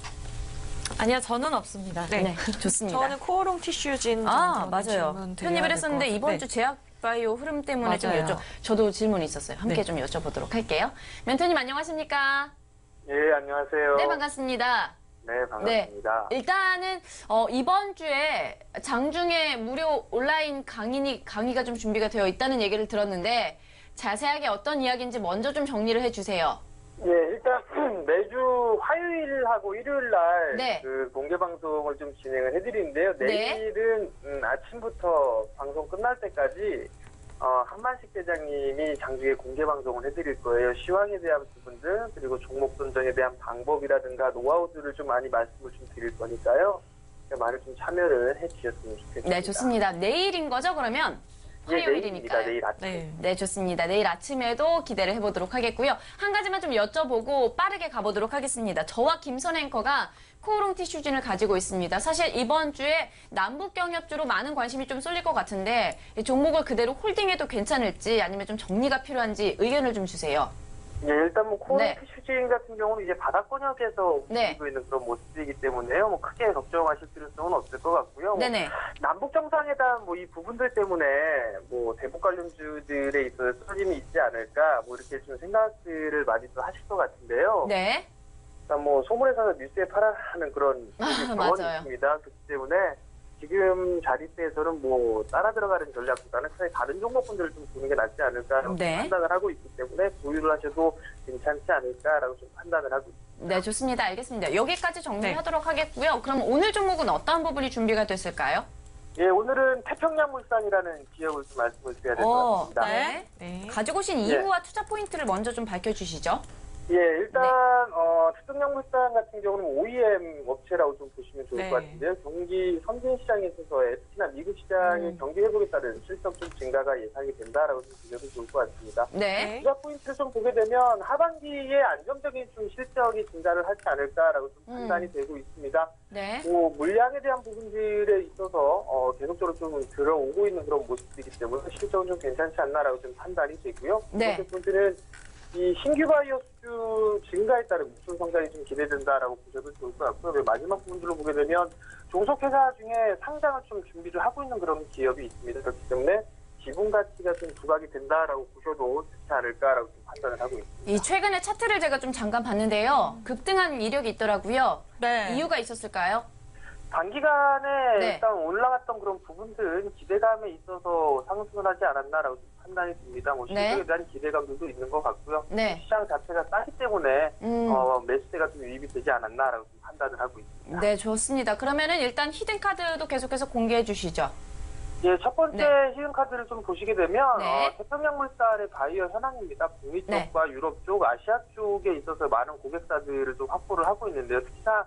[SPEAKER 3] 아니요, 저는 없습니다.
[SPEAKER 4] 네.
[SPEAKER 1] 좋습니다.
[SPEAKER 4] 저는 코오롱 티슈진
[SPEAKER 1] 맞아요.
[SPEAKER 4] 질문 드려야
[SPEAKER 1] 편입을 했었는데
[SPEAKER 4] 될것
[SPEAKER 1] 이번
[SPEAKER 4] 같아요.
[SPEAKER 1] 주 제약바이오 흐름 때문에 좀
[SPEAKER 4] 맞아요.
[SPEAKER 1] 저도 질문이 있었어요. 함께
[SPEAKER 4] 네.
[SPEAKER 1] 좀 여쭤보도록 할게요. 멘토님 안녕하십니까?
[SPEAKER 2] 예, 안녕하세요.
[SPEAKER 1] 네, 반갑습니다.
[SPEAKER 2] 네, 반갑습니다.
[SPEAKER 1] 일단은 이번 주에 장중에 무료 온라인 강의가 좀 준비가 되어 있다는 얘기를 들었는데 자세하게 어떤 이야기인지 먼저 좀 정리를 해주세요.
[SPEAKER 2] 예, 일단 매주 화요일하고 일요일 날
[SPEAKER 1] 네.
[SPEAKER 2] 그 공개 방송을 좀 진행을 해드리는데요.
[SPEAKER 1] 네.
[SPEAKER 2] 내일은 아침부터 방송 끝날 때까지 한만식 대장님이 장중에 공개 방송을 해드릴 거예요. 시황에 대한 부분들 그리고 종목 선정에 대한 방법이라든가 노하우들을 좀 많이 말씀을 좀 드릴 거니까요. 많이 좀 참여를 해주셨으면 좋겠습니다.
[SPEAKER 1] 네, 좋습니다. 내일인 거죠, 그러면?
[SPEAKER 2] 예,
[SPEAKER 1] 화요일이니까요.
[SPEAKER 2] 내일 아침.
[SPEAKER 4] 네.
[SPEAKER 1] 네, 좋습니다. 내일 아침에도 기대를 해보도록 하겠고요. 한 가지만 좀 여쭤보고 빠르게 가보도록 하겠습니다. 저와 김선 앵커가 코오롱 티슈진을 가지고 있습니다. 사실 이번 주에 남북 경협주로 많은 관심이 좀 쏠릴 것 같은데 이 종목을 그대로 홀딩해도 괜찮을지 아니면 좀 정리가 필요한지 의견을 좀 주세요.
[SPEAKER 2] 예, 일단 뭐 코오롱
[SPEAKER 1] 네.
[SPEAKER 2] 티슈진 같은 경우는 이제 바닥권역에서
[SPEAKER 1] 네.
[SPEAKER 2] 움직이고 있는 그런 모습이기 때문에요. 뭐 크게 걱정하실 필요성은 없을 것 같고요. 뭐
[SPEAKER 1] 네네.
[SPEAKER 2] 남북 정상회담 뭐 이 부분들 때문에 뭐 대북 관련주들에 있어서 쓰러짐이 있지 않을까 뭐 이렇게 좀 생각들을 많이 또 하실 것 같은데요.
[SPEAKER 1] 네.
[SPEAKER 2] 일단 뭐 소문에서 뉴스에 팔아하는 그런 경험이
[SPEAKER 1] 맞아요.
[SPEAKER 2] 있습니다. 그렇기 때문에 지금 자리대에서는 뭐 따라 들어가는 전략보다는 차라리 다른 종목군들을 좀 보는 게 낫지 않을까라고
[SPEAKER 1] 네.
[SPEAKER 2] 판단을 하고 있기 때문에 보유를 하셔도 괜찮지 않을까라고 좀 판단을 하고 있습니다.
[SPEAKER 1] 네, 좋습니다. 알겠습니다. 여기까지 정리하도록 하겠고요. 그럼 오늘 종목은 어떤 부분이 준비가 됐을까요?
[SPEAKER 2] 예, 오늘은 태평양물산이라는 기업을 좀 말씀을 드려야 될 것 같습니다.
[SPEAKER 1] 네.
[SPEAKER 4] 네.
[SPEAKER 1] 가지고 오신 이유와 투자 포인트를 먼저 좀 밝혀주시죠.
[SPEAKER 2] 예, 일단 태평양물산 같은 경우는 OEM 업체라고 좀 보시면 좋을
[SPEAKER 4] 네.
[SPEAKER 2] 것 같은데요. 경기 선진 시장에 있어서 특히나 미국 시장의 경기 회복에 따른 실적 좀 증가가 예상이 된다라고 좀 보셔도 좋을 것 같습니다.
[SPEAKER 1] 네.
[SPEAKER 2] 투자 포인트를 좀 보게 되면 하반기에 안정적인 좀 실적이 증가를 하지 않을까라고 좀 판단이 되고 있습니다.
[SPEAKER 1] 네.
[SPEAKER 2] 뭐 물량에 대한 부분들에 있어서 계속적으로 좀 들어오고 있는 그런 모습이기 때문에 실적은 좀 괜찮지 않나라고 좀 판단이 되고요.
[SPEAKER 1] 네.
[SPEAKER 2] 두 번째 포인트는 이 신규 바이오 수주 증가에 따른 무슨 성장이 좀 기대된다라고 보셔도 좋을 것 같고요. 마지막 부분들로 보게 되면 종속회사 중에 상장을 좀 준비를 하고 있는 그런 기업이 있습니다. 그렇기 때문에 지분 가치가 좀 부각이 된다라고 보셔도 좋지 않을까라고 좀 판단을 하고 있습니다.
[SPEAKER 1] 이 최근에 차트를 제가 좀 잠깐 봤는데요. 급등한 이력이 있더라고요.
[SPEAKER 3] 네.
[SPEAKER 1] 이유가 있었을까요?
[SPEAKER 2] 단기간에
[SPEAKER 1] 네.
[SPEAKER 2] 일단 올라갔던 그런 부분들은 기대감에 있어서 상승을 하지 않았나라고 좀 판단이 듭니다. 뭐
[SPEAKER 1] 네.
[SPEAKER 2] 실적에 대한 기대감들도 있는 것 같고요.
[SPEAKER 1] 네.
[SPEAKER 2] 시장 자체가 싸기 때문에 매수세가 좀 유입이 되지 않았나라고 좀 판단을 하고 있습니다.
[SPEAKER 1] 네, 좋습니다. 그러면은 일단 히든카드도 계속해서 공개해 주시죠.
[SPEAKER 2] 예, 첫 번째
[SPEAKER 1] 네.
[SPEAKER 2] 히든카드를 좀 보시게 되면
[SPEAKER 1] 네.
[SPEAKER 2] 태평양물산의 바이오 현황입니다. 북미 쪽과 유럽 쪽, 아시아 쪽에 있어서 많은 고객사들을 좀 확보를 하고 있는데요. 특히나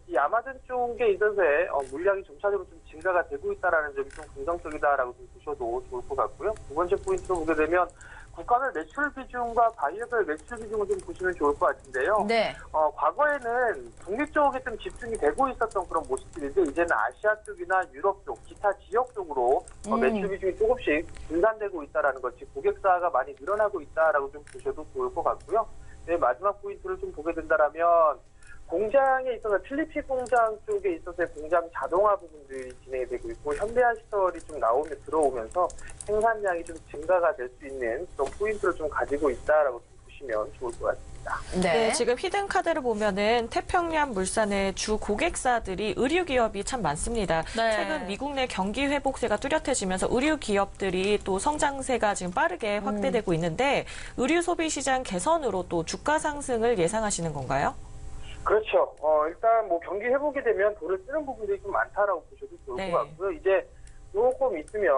[SPEAKER 2] 이 아마존 쪽에 있어서의 물량이 점차적으로 좀 증가가 되고 있다는 점이 좀 긍정적이다라고 좀 보셔도 좋을 것 같고요. 두 번째 포인트로 보게 되면 국가별 매출 비중과 바이오별 매출 비중을 좀 보시면 좋을 것 같은데요.
[SPEAKER 1] 네.
[SPEAKER 2] 과거에는 북미 쪽에 좀 집중이 되고 있었던 그런 모습들인데 이제는 아시아 쪽이나 유럽 쪽, 기타 지역 쪽으로 매출 비중이 조금씩 분산되고 있다라는 것, 즉 고객사가 많이 늘어나고 있다라고 좀 보셔도 좋을 것 같고요. 네, 마지막 포인트를 좀 보게 된다라면 공장에 있어서 필리핀 공장 쪽에 있어서의 공장 자동화 부분들이 진행이 되고 있고 현대화 시설이 좀 들어오면서 생산량이 좀 증가가 될 수 있는 그런 포인트를 좀 가지고 있다라고 좀 보시면 좋을 것 같습니다.
[SPEAKER 1] 네.
[SPEAKER 4] 네, 지금 히든카드를 보면은 태평양 물산의 주 고객사들이 의류 기업이 참 많습니다.
[SPEAKER 3] 네.
[SPEAKER 4] 최근 미국 내 경기 회복세가 뚜렷해지면서 의류 기업들이 또 성장세가 지금 빠르게 확대되고 있는데 의류 소비 시장 개선으로 또 주가 상승을 예상하시는 건가요?
[SPEAKER 2] 그렇죠. 일단 뭐 경기 회복이 되면 돈을 쓰는 부분들이 좀 많다라고 보셔도 좋을
[SPEAKER 4] 네.
[SPEAKER 2] 것 같고요. 이제 조금 있으면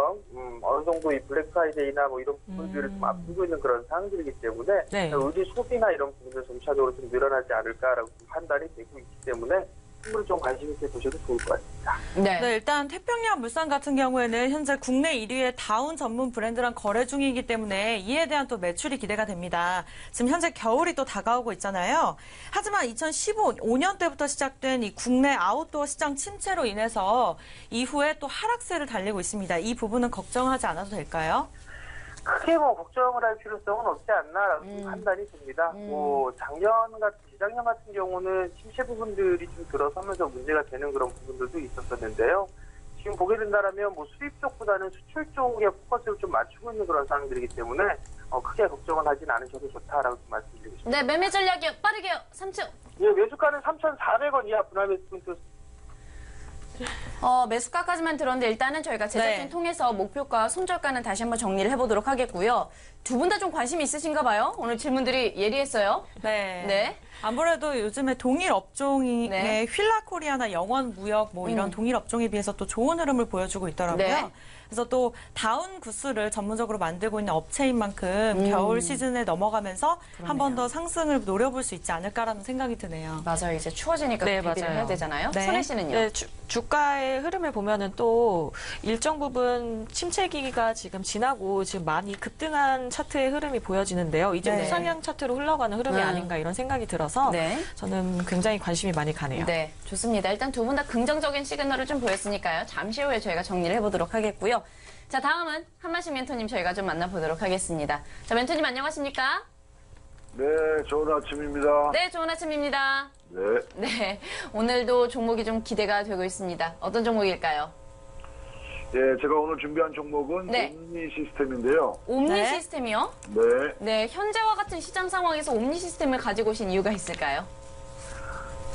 [SPEAKER 2] 어느 정도 이 블랙 프라이데이나 뭐 이런 부분들을 좀 앞두고 있는 그런 상황들이기 때문에
[SPEAKER 4] 네.
[SPEAKER 2] 의류 소비나 이런 부분들 점차적으로 좀 늘어나지 않을까라고 좀 판단이 되고 있기 때문에 충분히 좀 관심 있게 보셔도 좋을 것 같습니다.
[SPEAKER 1] 네.
[SPEAKER 3] 네, 일단 태평양 물산 같은 경우에는 현재 국내 1위의 다운 전문 브랜드랑 거래 중이기 때문에 이에 대한 또 매출이 기대가 됩니다. 지금 현재 겨울이 또 다가오고 있잖아요. 하지만 2015년 때부터 시작된 이 국내 아웃도어 시장 침체로 인해서 이후에 또 하락세를 달리고 있습니다. 이 부분은 걱정하지 않아도 될까요?
[SPEAKER 2] 크게 뭐 걱정을 할 필요성은 없지 않나라고 판단이 듭니다. 뭐 재작년 같은 경우는 침체 부분들이 좀 들어서면서 문제가 되는 그런 부분들도 있었었는데요. 지금 보게 된다면 뭐 수입 쪽보다는 수출 쪽에 포커스를 좀 맞추고 있는 그런 상황들이기 때문에 크게 걱정은 하진 않으셔도 좋다라고 말씀드리고 싶습니다.
[SPEAKER 1] 네, 매매 전략이 빠르게요. 3층.
[SPEAKER 2] 예, 매수가는 3,400원 이하 분할 매수 포인트.
[SPEAKER 1] 매수가까지만 들었는데 일단은 저희가 제작진
[SPEAKER 3] 네.
[SPEAKER 1] 통해서 목표가, 손절가는 다시 한번 정리를 해보도록 하겠고요. 두 분 다 좀 관심이 있으신가 봐요. 오늘 질문들이 예리했어요.
[SPEAKER 3] 네.
[SPEAKER 1] 네.
[SPEAKER 3] 아무래도 요즘에 동일 업종의
[SPEAKER 1] 네.
[SPEAKER 3] 휠라코리아나 영원 무역 뭐 이런 동일 업종에 비해서 또 좋은 흐름을 보여주고 있더라고요.
[SPEAKER 1] 네.
[SPEAKER 3] 그래서 또 다운 구스를 전문적으로 만들고 있는 업체인 만큼 겨울 시즌에 넘어가면서 한 번 더 상승을 노려볼 수 있지 않을까라는 생각이 드네요.
[SPEAKER 1] 맞아요. 이제 추워지니까
[SPEAKER 4] 네,
[SPEAKER 1] 대비를
[SPEAKER 4] 맞아요.
[SPEAKER 1] 해야 되잖아요.
[SPEAKER 3] 네.
[SPEAKER 1] 손혜 씨는요?
[SPEAKER 4] 네, 주가의 흐름을 보면은 또 일정 부분 침체기가 지금 지나고 지금 많이 급등한 차트의 흐름이 보여지는데요. 이제
[SPEAKER 3] 네.
[SPEAKER 4] 우상향 차트로 흘러가는 흐름이 아닌가 이런 생각이 들어서
[SPEAKER 1] 네.
[SPEAKER 4] 저는 굉장히 관심이 많이 가네요.
[SPEAKER 1] 네, 좋습니다. 일단 두 분 다 긍정적인 시그널을 좀 보였으니까요. 잠시 후에 저희가 정리를 해보도록 하겠고요. 자, 다음은 한만식 멘토님 저희가 좀 만나보도록 하겠습니다. 자, 멘토님 안녕하십니까?
[SPEAKER 6] 네, 좋은 아침입니다.
[SPEAKER 1] 네, 좋은 아침입니다.
[SPEAKER 6] 네.
[SPEAKER 1] 네, 오늘도 종목이 좀 기대가 되고 있습니다. 어떤 종목일까요?
[SPEAKER 6] 예, 제가 오늘 준비한 종목은
[SPEAKER 1] 네.
[SPEAKER 6] 옴니 시스템인데요.
[SPEAKER 1] 옴니
[SPEAKER 3] 네.
[SPEAKER 1] 시스템이요?
[SPEAKER 6] 네.
[SPEAKER 1] 네, 현재와 같은 시장 상황에서 옴니 시스템을 가지고 오신 이유가 있을까요?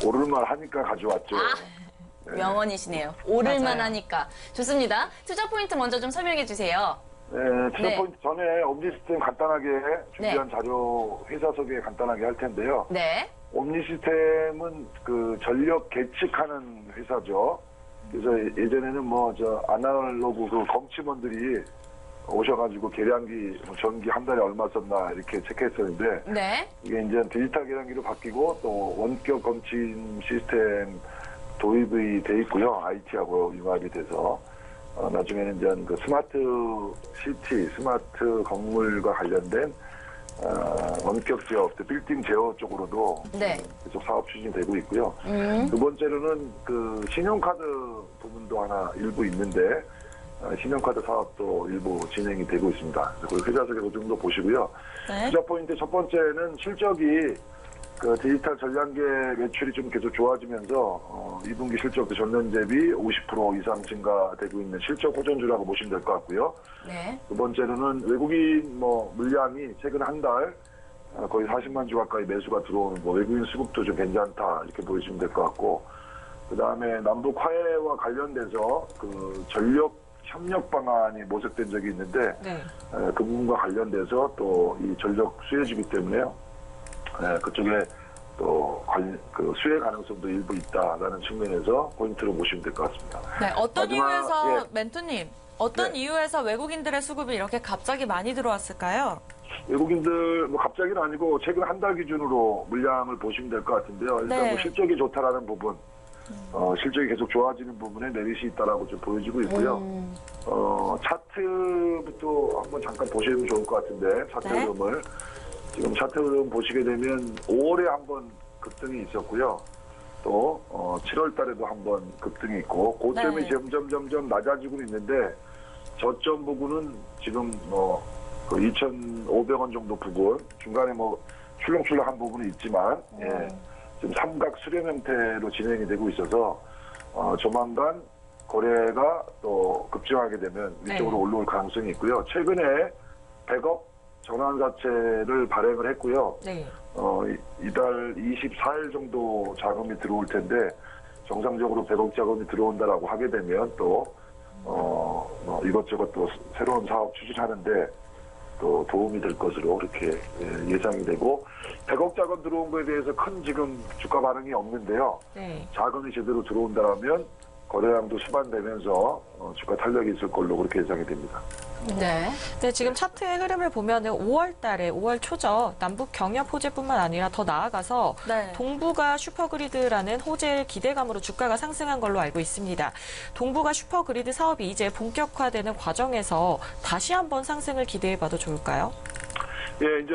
[SPEAKER 6] 오를만 하니까 가져왔죠.
[SPEAKER 1] 명언이시네요. 오를만
[SPEAKER 3] 맞아요.
[SPEAKER 1] 하니까. 좋습니다. 투자 포인트 먼저 좀 설명해 주세요.
[SPEAKER 6] 네, 투자
[SPEAKER 1] 네.
[SPEAKER 6] 포인트 전에 옴니 시스템 간단하게 준비한 자료 회사 소개 간단하게 할 텐데요.
[SPEAKER 1] 네.
[SPEAKER 6] 옴니 시스템은 그 전력 계측하는 회사죠. 그래서 예전에는 뭐 저 아날로그 그 검침원들이 오셔가지고 계량기 뭐 전기 한 달에 얼마 썼나 이렇게 체크했었는데
[SPEAKER 1] 네.
[SPEAKER 6] 이게 이제 디지털 계량기로 바뀌고 또 원격 검침 시스템 도입이 돼 있고요. IT하고 융합이 돼서 나중에는 이제 그 스마트 시티, 스마트 건물과 관련된 원격 제어, 빌딩 제어 쪽으로도
[SPEAKER 1] 네.
[SPEAKER 6] 계속 사업 추진되고 있고요. 두 번째로는 그 신용카드 부분도 하나 일부 있는데 신용카드 사업도 일부 진행이 되고 있습니다. 그리고 회사 소개 그 정도 보시고요.
[SPEAKER 3] 네.
[SPEAKER 6] 투자 포인트 첫 번째는 실적이 그 디지털 전량계 매출이 좀 계속 좋아지면서 2분기 실적도 전년 대비 50% 이상 증가되고 있는 실적 호전주라고 보시면 될 것 같고요.
[SPEAKER 1] 네.
[SPEAKER 6] 두 번째로는 외국인 물량이 최근 한 달 거의 40만 주 가까이 매수가 들어오는 외국인 수급도 좀 괜찮다 이렇게 보시면 될 것 같고, 그 다음에 남북 화해와 관련돼서 그 전력 협력 방안이 모색된 적이 있는데
[SPEAKER 4] 네.
[SPEAKER 6] 그 부분과 관련돼서 또 이 전력 수혜주기 때문에요. 그쪽에 또 그 수혜 가능성도 일부 있다라는 측면에서 포인트로 보시면 될 것 같습니다.
[SPEAKER 3] 네, 어떤
[SPEAKER 6] 마지막,
[SPEAKER 3] 이유에서
[SPEAKER 6] 예.
[SPEAKER 3] 멘토님, 어떤
[SPEAKER 6] 네.
[SPEAKER 3] 이유에서 외국인들의 수급이 이렇게 갑자기 많이 들어왔을까요?
[SPEAKER 6] 외국인들 갑자기는 아니고 최근 한 달 기준으로 물량을 보시면 될 것 같은데요. 일단
[SPEAKER 3] 네.
[SPEAKER 6] 실적이 좋다라는 부분, 실적이 계속 좋아지는 부분에 내리시 있다라고 좀 보여지고 있고요. 차트부터 한번 잠깐 보시면 좋을 것 같은데 차트
[SPEAKER 3] 네.
[SPEAKER 6] 흐름을 지금 차트 흐름 보시게 되면 5월에 한번 급등이 있었고요. 또 7월 달에도 한번 급등이 있고 고점이
[SPEAKER 3] 네.
[SPEAKER 6] 점점 낮아지고 있는데 저점 부분은 지금 그 2,500원 정도 부분 중간에 출렁출렁한 부분이 있지만 지금 삼각 수렴 형태로 진행이 되고 있어서 조만간 거래가 또 급증하게 되면 위쪽으로 올라올 가능성이 있고요. 최근에 100억 전환사채를 발행을 했고요.
[SPEAKER 4] 네.
[SPEAKER 6] 이달 24일 정도 자금이 들어올 텐데 정상적으로 100억 자금이 들어온다라고 하게 되면 또 이것저것 또 새로운 사업 추진하는데 또 도움이 될 것으로 이렇게 예상이 되고 100억 자금 들어온 거에 대해서 큰 지금 주가 반응이 없는데요.
[SPEAKER 4] 네.
[SPEAKER 6] 자금이 제대로 들어온다면 거래량도 수반되면서 주가 탄력이 있을 걸로 그렇게 예상이 됩니다.
[SPEAKER 1] 네.
[SPEAKER 4] 네, 지금 차트의 흐름을 보면은 5월 달에 5월 초죠. 남북 경협 호재뿐만 아니라 더 나아가서
[SPEAKER 3] 네.
[SPEAKER 4] 동부가 슈퍼그리드라는 호재 기대감으로 주가가 상승한 걸로 알고 있습니다. 동부가 슈퍼그리드 사업이 이제 본격화되는 과정에서 다시 한번 상승을 기대해봐도 좋을까요?
[SPEAKER 6] 예, 이제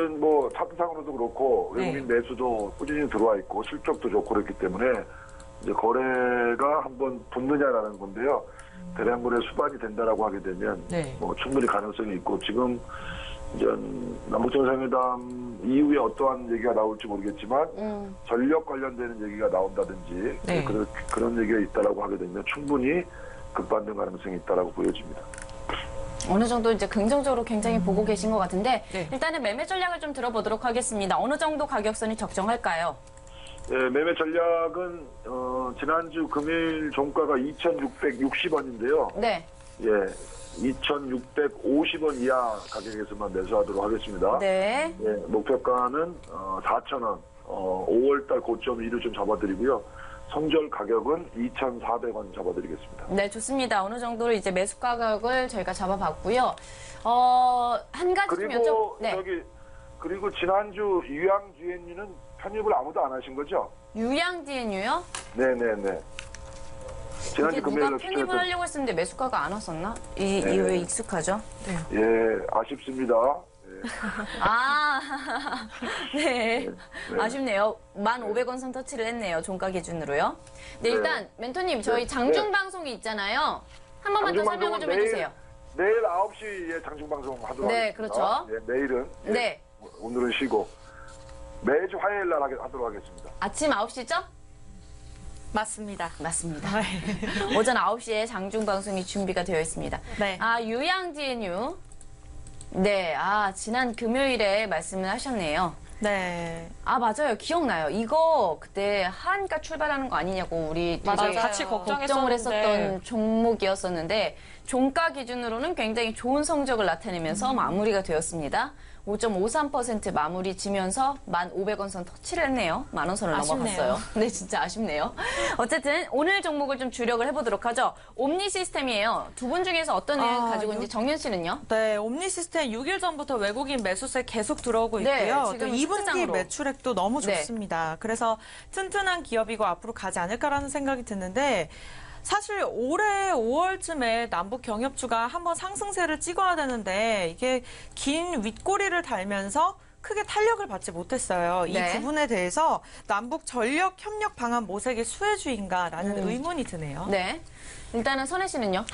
[SPEAKER 6] 차트상으로도 그렇고 외국인 매수도 꾸준히 들어와 있고 실적도 좋고 그렇기 때문에 이제 거래가 한번 붙느냐라는 건데요. 대량 거래 수반이 된다라고 하게 되면
[SPEAKER 4] 네.
[SPEAKER 6] 충분히 가능성이 있고 지금 이제 남북정상회담 이후에 어떠한 얘기가 나올지 모르겠지만 전력 관련되는 얘기가 나온다든지
[SPEAKER 4] 네.
[SPEAKER 6] 그런 얘기가 있다라고 하게 되면 충분히 급반등 가능성이 있다라고 보여집니다.
[SPEAKER 1] 어느 정도 이제 긍정적으로 굉장히 보고 계신 것 같은데
[SPEAKER 4] 네.
[SPEAKER 1] 일단은 매매 전략을 좀 들어보도록 하겠습니다. 어느 정도 가격선이 적정할까요?
[SPEAKER 6] 예, 매매 전략은 지난주 금일 종가가 2,660원인데요.
[SPEAKER 1] 네.
[SPEAKER 6] 예, 2,650원 이하 가격에서만 매수하도록 하겠습니다.
[SPEAKER 1] 네.
[SPEAKER 6] 예, 목표가는 4,000원, 5월달 고점 1위 좀 잡아드리고요. 성절 가격은 2,400원 잡아드리겠습니다.
[SPEAKER 1] 네, 좋습니다. 어느 정도로 이제 매수 가격을 저희가 잡아봤고요. 한 가지 좀
[SPEAKER 6] 그리고
[SPEAKER 1] 네.
[SPEAKER 6] 그리고 지난주 유양 GNU는 편입을 아무도 안 하신 거죠?
[SPEAKER 1] 유양 DNU요?
[SPEAKER 6] 네네네. 지난주
[SPEAKER 1] 이게 누가
[SPEAKER 6] 금요일에
[SPEAKER 1] 편입을 하려고 했었는데 매수가가 안 왔었나? 이왜 익숙하죠?
[SPEAKER 6] 예, 아쉽습니다. 예.
[SPEAKER 1] 아, 네.
[SPEAKER 6] 네.
[SPEAKER 1] 아쉽네요. 1,500원 선 터치를 했네요. 종가 기준으로요. 네, 일단 멘토님 저희
[SPEAKER 6] 네.
[SPEAKER 1] 장중 방송이 있잖아요. 한 번만 더 설명을 좀 해주세요.
[SPEAKER 6] 내일 9시에 장중방송 하도록
[SPEAKER 1] 네,
[SPEAKER 6] 하겠습니다.
[SPEAKER 1] 그렇죠.
[SPEAKER 6] 네, 내일은. 예,
[SPEAKER 1] 네.
[SPEAKER 6] 오늘은 쉬고. 매주 화요일 날 하도록 하겠습니다.
[SPEAKER 1] 아침 9시죠?
[SPEAKER 3] 맞습니다.
[SPEAKER 1] 맞습니다. 오전 9시에 장중 방송이 준비가 되어 있습니다.
[SPEAKER 3] 네.
[SPEAKER 1] 아, 유양 DNU. 네, 지난 금요일에 말씀을 하셨네요.
[SPEAKER 3] 네.
[SPEAKER 1] 아, 맞아요. 기억나요. 이거 그때 하한가 출발하는 거 아니냐고 우리 되게
[SPEAKER 4] 맞아요. 같이
[SPEAKER 1] 걱정을 했었던
[SPEAKER 4] 걱정했었는데.
[SPEAKER 1] 종목이었었는데 종가 기준으로는 굉장히 좋은 성적을 나타내면서 마무리가 되었습니다. 5.53% 마무리 지면서 1,500원 선 터치를 했네요. 10,000원 선을
[SPEAKER 3] 아쉽네요.
[SPEAKER 1] 넘어갔어요. 네, 진짜 아쉽네요. 어쨌든 오늘 종목을 좀 주력을 해보도록 하죠. 옴니 시스템이에요. 두 분 중에서 어떤 의견 가지고 있는지 정윤 씨는요?
[SPEAKER 3] 네, 옴니 시스템 6일 전부터 외국인 매수세 계속 들어오고
[SPEAKER 1] 네,
[SPEAKER 3] 있고요. 또
[SPEAKER 1] 지금
[SPEAKER 3] 2분기
[SPEAKER 1] 실제장으로.
[SPEAKER 3] 매출액도 너무
[SPEAKER 1] 네.
[SPEAKER 3] 좋습니다. 그래서 튼튼한 기업이고 앞으로 가지 않을까라는 생각이 드는데 사실 올해 5월쯤에 남북 경협주가 한번 상승세를 찍어야 되는데 이게 긴 윗꼬리를 달면서 크게 탄력을 받지 못했어요.
[SPEAKER 1] 네.
[SPEAKER 3] 이 부분에 대해서 남북 전력 협력 방안 모색의 수혜주인가라는 의문이 드네요.
[SPEAKER 1] 네. 일단은 선혜 씨는요?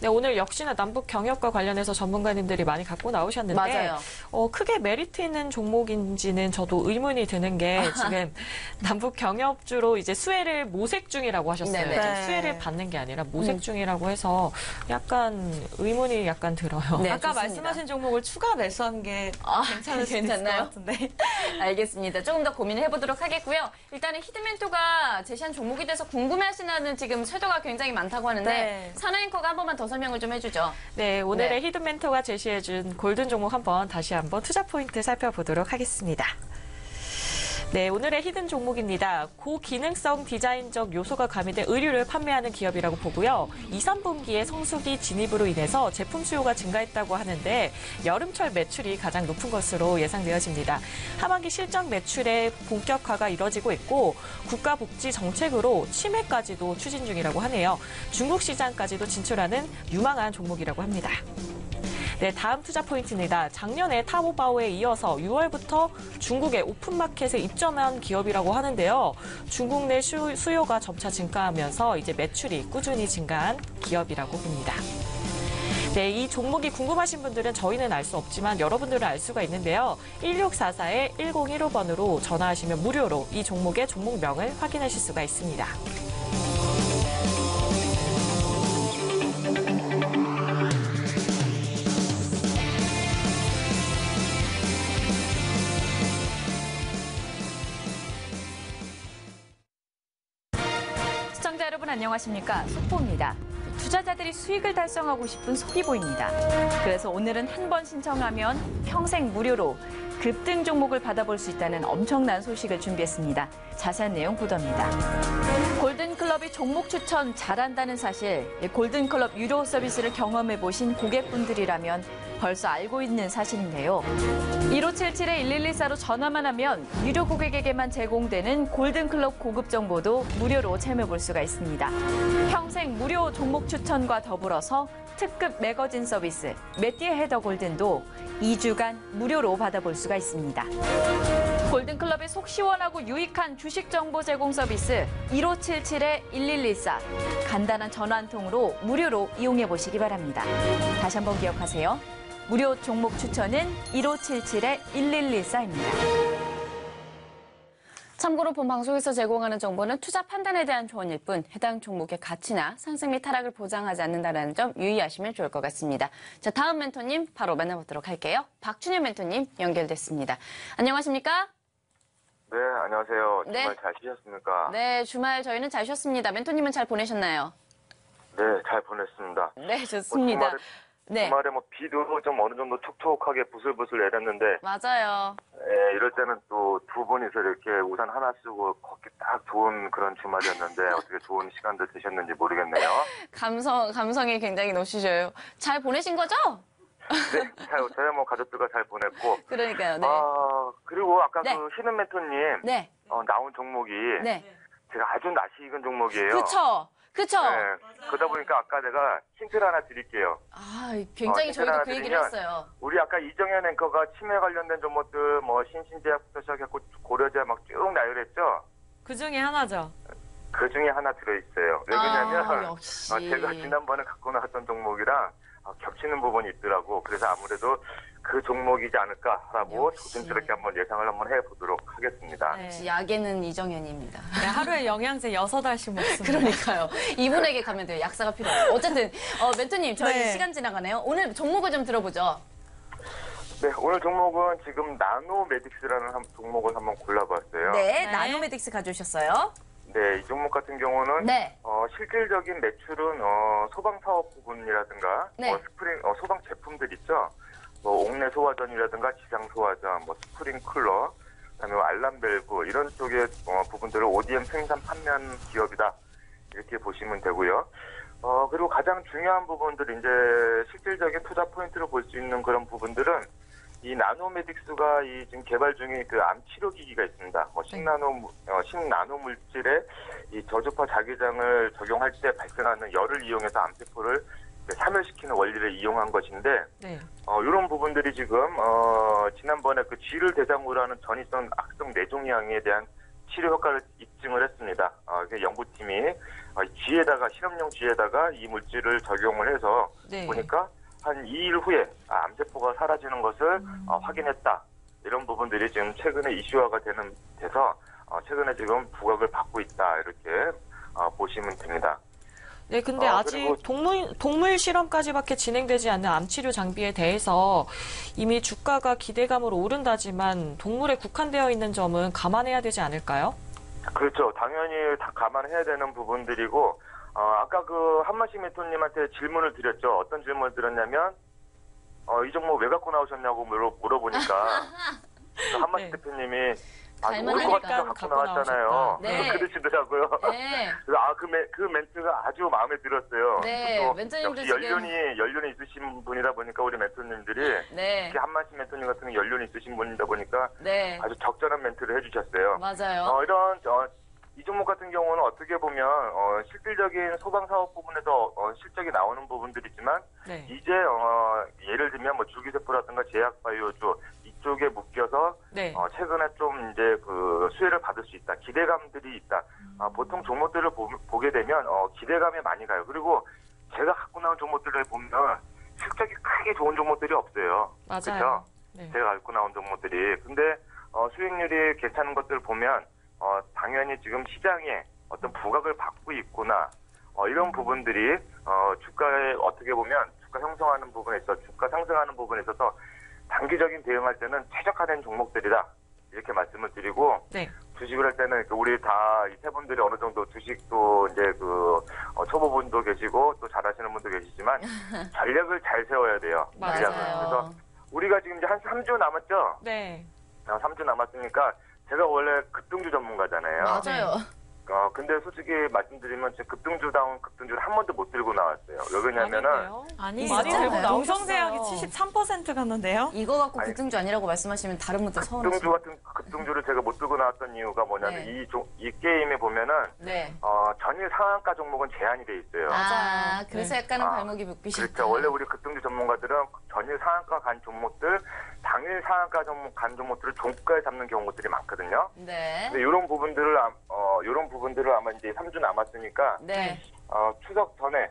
[SPEAKER 4] 네, 오늘 역시나 남북 경협과 관련해서 전문가님들이 많이 갖고 나오셨는데
[SPEAKER 1] 맞아요.
[SPEAKER 4] 크게 메리트 있는 종목인지는 저도 의문이 드는 게 지금 남북 경협주로 이제 수혜를 모색 중이라고 하셨어요.
[SPEAKER 1] 네네.
[SPEAKER 4] 지금 수혜를 받는 게 아니라 모색 중이라고 해서 약간 의문이 약간 들어요.
[SPEAKER 1] 네,
[SPEAKER 3] 아까
[SPEAKER 1] 좋습니다.
[SPEAKER 3] 말씀하신 종목을 추가 매수한 게 괜찮을 수도 있을 것
[SPEAKER 1] 괜찮나요?
[SPEAKER 3] 같은데.
[SPEAKER 1] 알겠습니다. 조금 더 고민을 해보도록 하겠고요. 일단은 히드멘토가 제시한 종목에 대해서 궁금해하시는 지금 쇄도가 굉장히 많다고 하는데
[SPEAKER 3] 네.
[SPEAKER 1] 선혜 앵커가 한 번만 더 설명을 좀 해주죠.
[SPEAKER 4] 네, 오늘의
[SPEAKER 1] 네.
[SPEAKER 4] 히든멘토가 제시해준 골든 종목 다시 한번 투자 포인트 살펴보도록 하겠습니다. 네, 오늘의 히든 종목입니다. 고기능성 디자인적 요소가 가미된 의류를 판매하는 기업이라고 보고요. 2, 3분기에 성수기 진입으로 인해서 제품 수요가 증가했다고 하는데 여름철 매출이 가장 높은 것으로 예상되어집니다. 하반기 실적 매출의 본격화가 이뤄지고 있고 국가복지 정책으로 치매까지도 추진 중이라고 하네요. 중국 시장까지도 진출하는 유망한 종목이라고 합니다. 네, 다음 투자 포인트입니다. 작년에 타오바오에 이어서 6월부터 중국의 오픈마켓에 입점한 기업이라고 하는데요. 중국 내 수요가 점차 증가하면서 이제 매출이 꾸준히 증가한 기업이라고 봅니다. 네, 이 종목이 궁금하신 분들은 저희는 알 수 없지만 여러분들은 알 수가 있는데요. 1644-1015번으로 전화하시면 무료로 이 종목의 종목명을 확인하실 수가 있습니다.
[SPEAKER 7] 시청자 여러분 안녕하십니까? 속보입니다. 투자자들이 수익을 달성하고 싶은 소비보입니다. 그래서 오늘은 한 번 신청하면 평생 무료로 급등 종목을 받아볼 수 있다는 엄청난 소식을 준비했습니다. 자세한 내용 보도입니다. 골든클럽이 종목 추천 잘한다는 사실, 골든클럽 유료 서비스를 경험해보신 고객분들이라면 벌써 알고 있는 사실인데요. 1577-1114로 전화만 하면 유료 고객에게만 제공되는 골든클럽 고급 정보도 무료로 체험해볼 수가 있습니다. 평생 무료 종목 추천과 더불어서 특급 매거진 서비스 매띠의 헤더 골든도 2주간 무료로 받아볼 수가 있습니다. 골든클럽의 속 시원하고 유익한 주식 정보 제공 서비스 1577-1114 간단한 전화 한 통으로 무료로 이용해 보시기 바랍니다. 다시 한번 기억하세요. 무료 종목 추천은 1577-1114입니다.
[SPEAKER 1] 참고로 본 방송에서 제공하는 정보는 투자 판단에 대한 조언일 뿐 해당 종목의 가치나 상승 및 하락을 보장하지 않는다는 점 유의하시면 좋을 것 같습니다. 자, 다음 멘토님 바로 만나보도록 할게요. 박준현 멘토님 연결됐습니다. 안녕하십니까?
[SPEAKER 8] 네, 안녕하세요.
[SPEAKER 1] 네.
[SPEAKER 8] 주말 잘 쉬셨습니까?
[SPEAKER 1] 네, 주말 저희는 잘 쉬었습니다. 멘토님은 잘 보내셨나요?
[SPEAKER 8] 네, 잘 보냈습니다.
[SPEAKER 1] 네, 좋습니다. 네,
[SPEAKER 8] 주말에 뭐 비도 좀 어느 정도 촉촉하게 부슬부슬 내렸는데,
[SPEAKER 1] 맞아요.
[SPEAKER 8] 예, 이럴 때는 또 두 분이서 이렇게 우산 하나 쓰고 걷기 딱 좋은 그런 주말이었는데 어떻게 좋은 시간들 되셨는지 모르겠네요.
[SPEAKER 1] 감성이 굉장히 넘치셔요. 잘 보내신 거죠?
[SPEAKER 8] 네, 저야 뭐 가족들과 잘 보냈고.
[SPEAKER 1] 그러니까요, 네.
[SPEAKER 8] 그리고 아까
[SPEAKER 1] 네.
[SPEAKER 8] 그 희는 멘토님
[SPEAKER 1] 네,
[SPEAKER 8] 나온 종목이
[SPEAKER 1] 네.
[SPEAKER 8] 제가 아주 낯이 익은 종목이에요.
[SPEAKER 1] 그쵸?
[SPEAKER 8] 네, 그러다 보니까 아까 내가 힌트를 하나 드릴게요.
[SPEAKER 1] 아, 굉장히
[SPEAKER 8] 힌트를
[SPEAKER 1] 저희도
[SPEAKER 8] 하나
[SPEAKER 1] 그 얘기를
[SPEAKER 8] 드리면
[SPEAKER 1] 했어요.
[SPEAKER 8] 우리 아까 이정현 앵커가 치매 관련된 종목들 뭐 신신제약부터 시작했고 고려제약 막 쭉 나열했죠.
[SPEAKER 3] 그 중에 하나죠.
[SPEAKER 8] 그 중에 하나 들어있어요. 왜 그러냐면
[SPEAKER 1] 역시.
[SPEAKER 8] 제가 지난번에 갖고 나왔던 종목이랑 겹치는 부분이 있더라고. 그래서 아무래도 그 종목이지 않을까라고
[SPEAKER 1] 역시.
[SPEAKER 8] 조심스럽게 한번 예상을 한번 해보도록 하겠습니다.
[SPEAKER 3] 네.
[SPEAKER 1] 약에는 이정현입니다.
[SPEAKER 3] 네, 하루에 영양제 6알씩 먹습니다.
[SPEAKER 1] 그러니까요. 이분에게 가면 돼요. 약사가 필요 없어요. 어쨌든 멘토님 저희
[SPEAKER 3] 네.
[SPEAKER 1] 시간 지나가네요. 오늘 종목을 좀 들어보죠.
[SPEAKER 8] 네, 오늘 종목은 지금 나노메딕스라는 종목을 한번 골라봤어요.
[SPEAKER 1] 네,
[SPEAKER 3] 네.
[SPEAKER 1] 나노메딕스 가져오셨어요.
[SPEAKER 8] 네, 이 종목 같은 경우는
[SPEAKER 1] 네.
[SPEAKER 8] 실질적인 매출은 소방 사업 부분이라든가
[SPEAKER 1] 네.
[SPEAKER 8] 소방 제품들 있죠. 뭐 옥내 소화전이라든가 지상 소화전, 뭐 스프링클러, 그다음에 알람 밸브 이런 쪽의 부분들을 ODM 생산 판매하는 기업이다 이렇게 보시면 되고요. 그리고 가장 중요한 부분들 이제 실질적인 투자 포인트를 볼 수 있는 그런 부분들은 이 나노메딕스가 이 지금 개발 중인 그 암 치료 기기가 있습니다. 뭐 신나노 물질의 이 저주파 자기장을 적용할 때 발생하는 열을 이용해서 암세포를 사멸시키는 원리를 이용한 것인데,
[SPEAKER 3] 네.
[SPEAKER 8] 이런 부분들이 지금 지난번에 그 쥐를 대상으로 하는 전이성 악성 뇌종양에 대한 치료 효과를 입증을 했습니다. 그 연구팀이 쥐에다가 실험용 쥐에다가 이 물질을 적용을 해서
[SPEAKER 3] 네.
[SPEAKER 8] 보니까 한 2일 후에 암세포가 사라지는 것을 확인했다. 이런 부분들이 지금 최근에 이슈화가 돼서 최근에 지금 부각을 받고 있다. 이렇게 보시면 됩니다.
[SPEAKER 4] 네, 근데 아직 동물 실험까지밖에 진행되지 않는 암치료 장비에 대해서 이미 주가가 기대감으로 오른다지만 동물에 국한되어 있는 점은 감안해야 되지 않을까요?
[SPEAKER 8] 그렇죠. 당연히 다 감안해야 되는 부분들이고, 아까 그 한마시 멘토님한테 질문을 드렸죠. 어떤 질문을 드렸냐면, 이 종목 왜 갖고 나오셨냐고 물어보니까, 한마시
[SPEAKER 4] 네.
[SPEAKER 8] 대표님이
[SPEAKER 1] 갈만하니까
[SPEAKER 8] 것 같아서 갖고 나왔잖아요.
[SPEAKER 4] 나오셨다.
[SPEAKER 1] 네.
[SPEAKER 8] 그러시더라고요.
[SPEAKER 1] 네.
[SPEAKER 8] 그래서 그 멘트가 아주 마음에 들었어요.
[SPEAKER 1] 네,
[SPEAKER 8] 또
[SPEAKER 1] 멘토님도
[SPEAKER 8] 역시
[SPEAKER 1] 지금-
[SPEAKER 8] 연륜이 있으신 분이다 보니까 우리 멘토님들이
[SPEAKER 1] 네.
[SPEAKER 8] 특히 한마시 멘토님 같은 경우 연륜이 있으신 분이다 보니까
[SPEAKER 1] 네.
[SPEAKER 8] 아주 적절한 멘트를 해주셨어요.
[SPEAKER 1] 맞아요.
[SPEAKER 8] 이 종목 같은 경우는 어떻게 보면 실질적인 소방 사업 부분에서 실적이 나오는 부분들이지만
[SPEAKER 4] 네.
[SPEAKER 8] 이제 예를 들면 뭐 줄기세포라든가 제약바이오주 이쪽에 묶여서
[SPEAKER 4] 네.
[SPEAKER 8] 최근에 좀 이제 그 수혜를 받을 수 있다. 기대감들이 있다. 보통 종목들을 보게 되면 기대감에 많이 가요. 그리고 제가 갖고 나온 종목들을 보면 실적이 크게 좋은 종목들이 없어요.
[SPEAKER 4] 맞아요.
[SPEAKER 8] 그렇죠?
[SPEAKER 4] 네.
[SPEAKER 8] 제가 갖고 나온 종목들이. 근데 수익률이 괜찮은 것들을 보면 당연히 지금 시장에 어떤 부각을 받고 있구나. 이런 부분들이 주가에 어떻게 보면 주가 형성하는 부분에 있어서 주가 상승하는 부분에 있어서 단기적인 대응할 때는 최적화된 종목들이다. 이렇게 말씀을 드리고
[SPEAKER 4] 네.
[SPEAKER 8] 주식을 할 때는 우리 다 이 세 분들이 어느 정도 주식도 이제 그 초보분도 계시고 또 잘하시는 분도 계시지만 전략을 잘 세워야 돼요.
[SPEAKER 4] 맞아요.
[SPEAKER 8] 전략을. 그래서 우리가 지금 이제 한 3주 남았죠?
[SPEAKER 4] 네.
[SPEAKER 8] 3주 남았으니까 제가 원래 급등주 전문가잖아요.
[SPEAKER 1] 맞아요.
[SPEAKER 8] 근데 솔직히 말씀드리면 제 급등주다운 급등주를 한 번도 못 들고 나왔어요. 왜 그러냐면은
[SPEAKER 4] 아닌데요?
[SPEAKER 3] 아니,
[SPEAKER 1] 많이
[SPEAKER 3] 진짜
[SPEAKER 1] 들고
[SPEAKER 3] 동성제약이
[SPEAKER 4] 나오셨어요.
[SPEAKER 3] 73% 갔는데요.
[SPEAKER 1] 이거 갖고
[SPEAKER 8] 아니,
[SPEAKER 1] 급등주 아니라고 말씀하시면 다른 분들
[SPEAKER 8] 급등주
[SPEAKER 1] 서운하시죠.
[SPEAKER 8] 같은 급등주를 제가 못 들고 나왔던 이유가 뭐냐면
[SPEAKER 1] 네.
[SPEAKER 8] 이 게임에 보면은
[SPEAKER 1] 네.
[SPEAKER 8] 전일 상한가 종목은 제한이 돼 있어요.
[SPEAKER 1] 그래서
[SPEAKER 4] 네.
[SPEAKER 1] 약간은 발목이 묶이셨다.
[SPEAKER 8] 그렇죠. 원래 우리 급등주 전문가들은 전일 상한가 간 종목들, 당일 상한가 간 종목들을 종가에 잡는 경우들이 많거든요.
[SPEAKER 1] 네.
[SPEAKER 8] 근데 이런 부분들을 아마 이제 3주 남았으니까
[SPEAKER 1] 네.
[SPEAKER 8] 추석 전에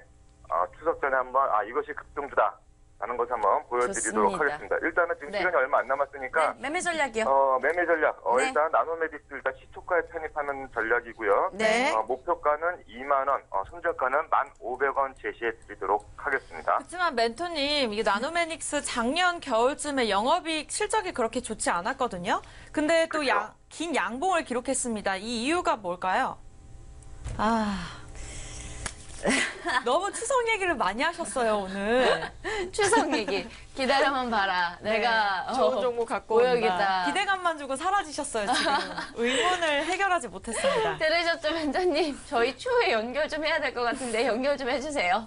[SPEAKER 8] 한번 이것이 급등주다 라는 것을 한번 보여드리도록
[SPEAKER 1] 좋습니다.
[SPEAKER 8] 하겠습니다. 일단은 지금
[SPEAKER 1] 네.
[SPEAKER 8] 시간이 얼마 안 남았으니까
[SPEAKER 1] 매매 전략이요.
[SPEAKER 8] 매매 전략.
[SPEAKER 1] 네.
[SPEAKER 8] 일단 나노메디스 일단 시초가에 편입하는 전략이고요.
[SPEAKER 1] 네.
[SPEAKER 8] 목표가는 2만 원, 손절가는 1,500원 제시해 드리도록 하겠습니다.
[SPEAKER 3] 그렇지만 멘토님, 이게 나노메닉스 작년 겨울쯤에 영업이익 실적이 그렇게 좋지 않았거든요. 근데 또
[SPEAKER 8] 그렇죠.
[SPEAKER 3] 긴 양봉을 기록했습니다. 이 이유가 뭘까요? 너무 추석 얘기를 많이 하셨어요, 오늘.
[SPEAKER 1] 추석 얘기. 기다려만 봐라. 내가
[SPEAKER 3] 좋은 종목 갖고
[SPEAKER 1] 보여주겠다.
[SPEAKER 3] 온다. 기대감만 주고 사라지셨어요, 지금. 의문을 해결하지 못했습니다.
[SPEAKER 1] 들으셨죠, 멘토님? 저희 추후에 연결 좀 해야 될 것 같은데 연결 좀 해주세요.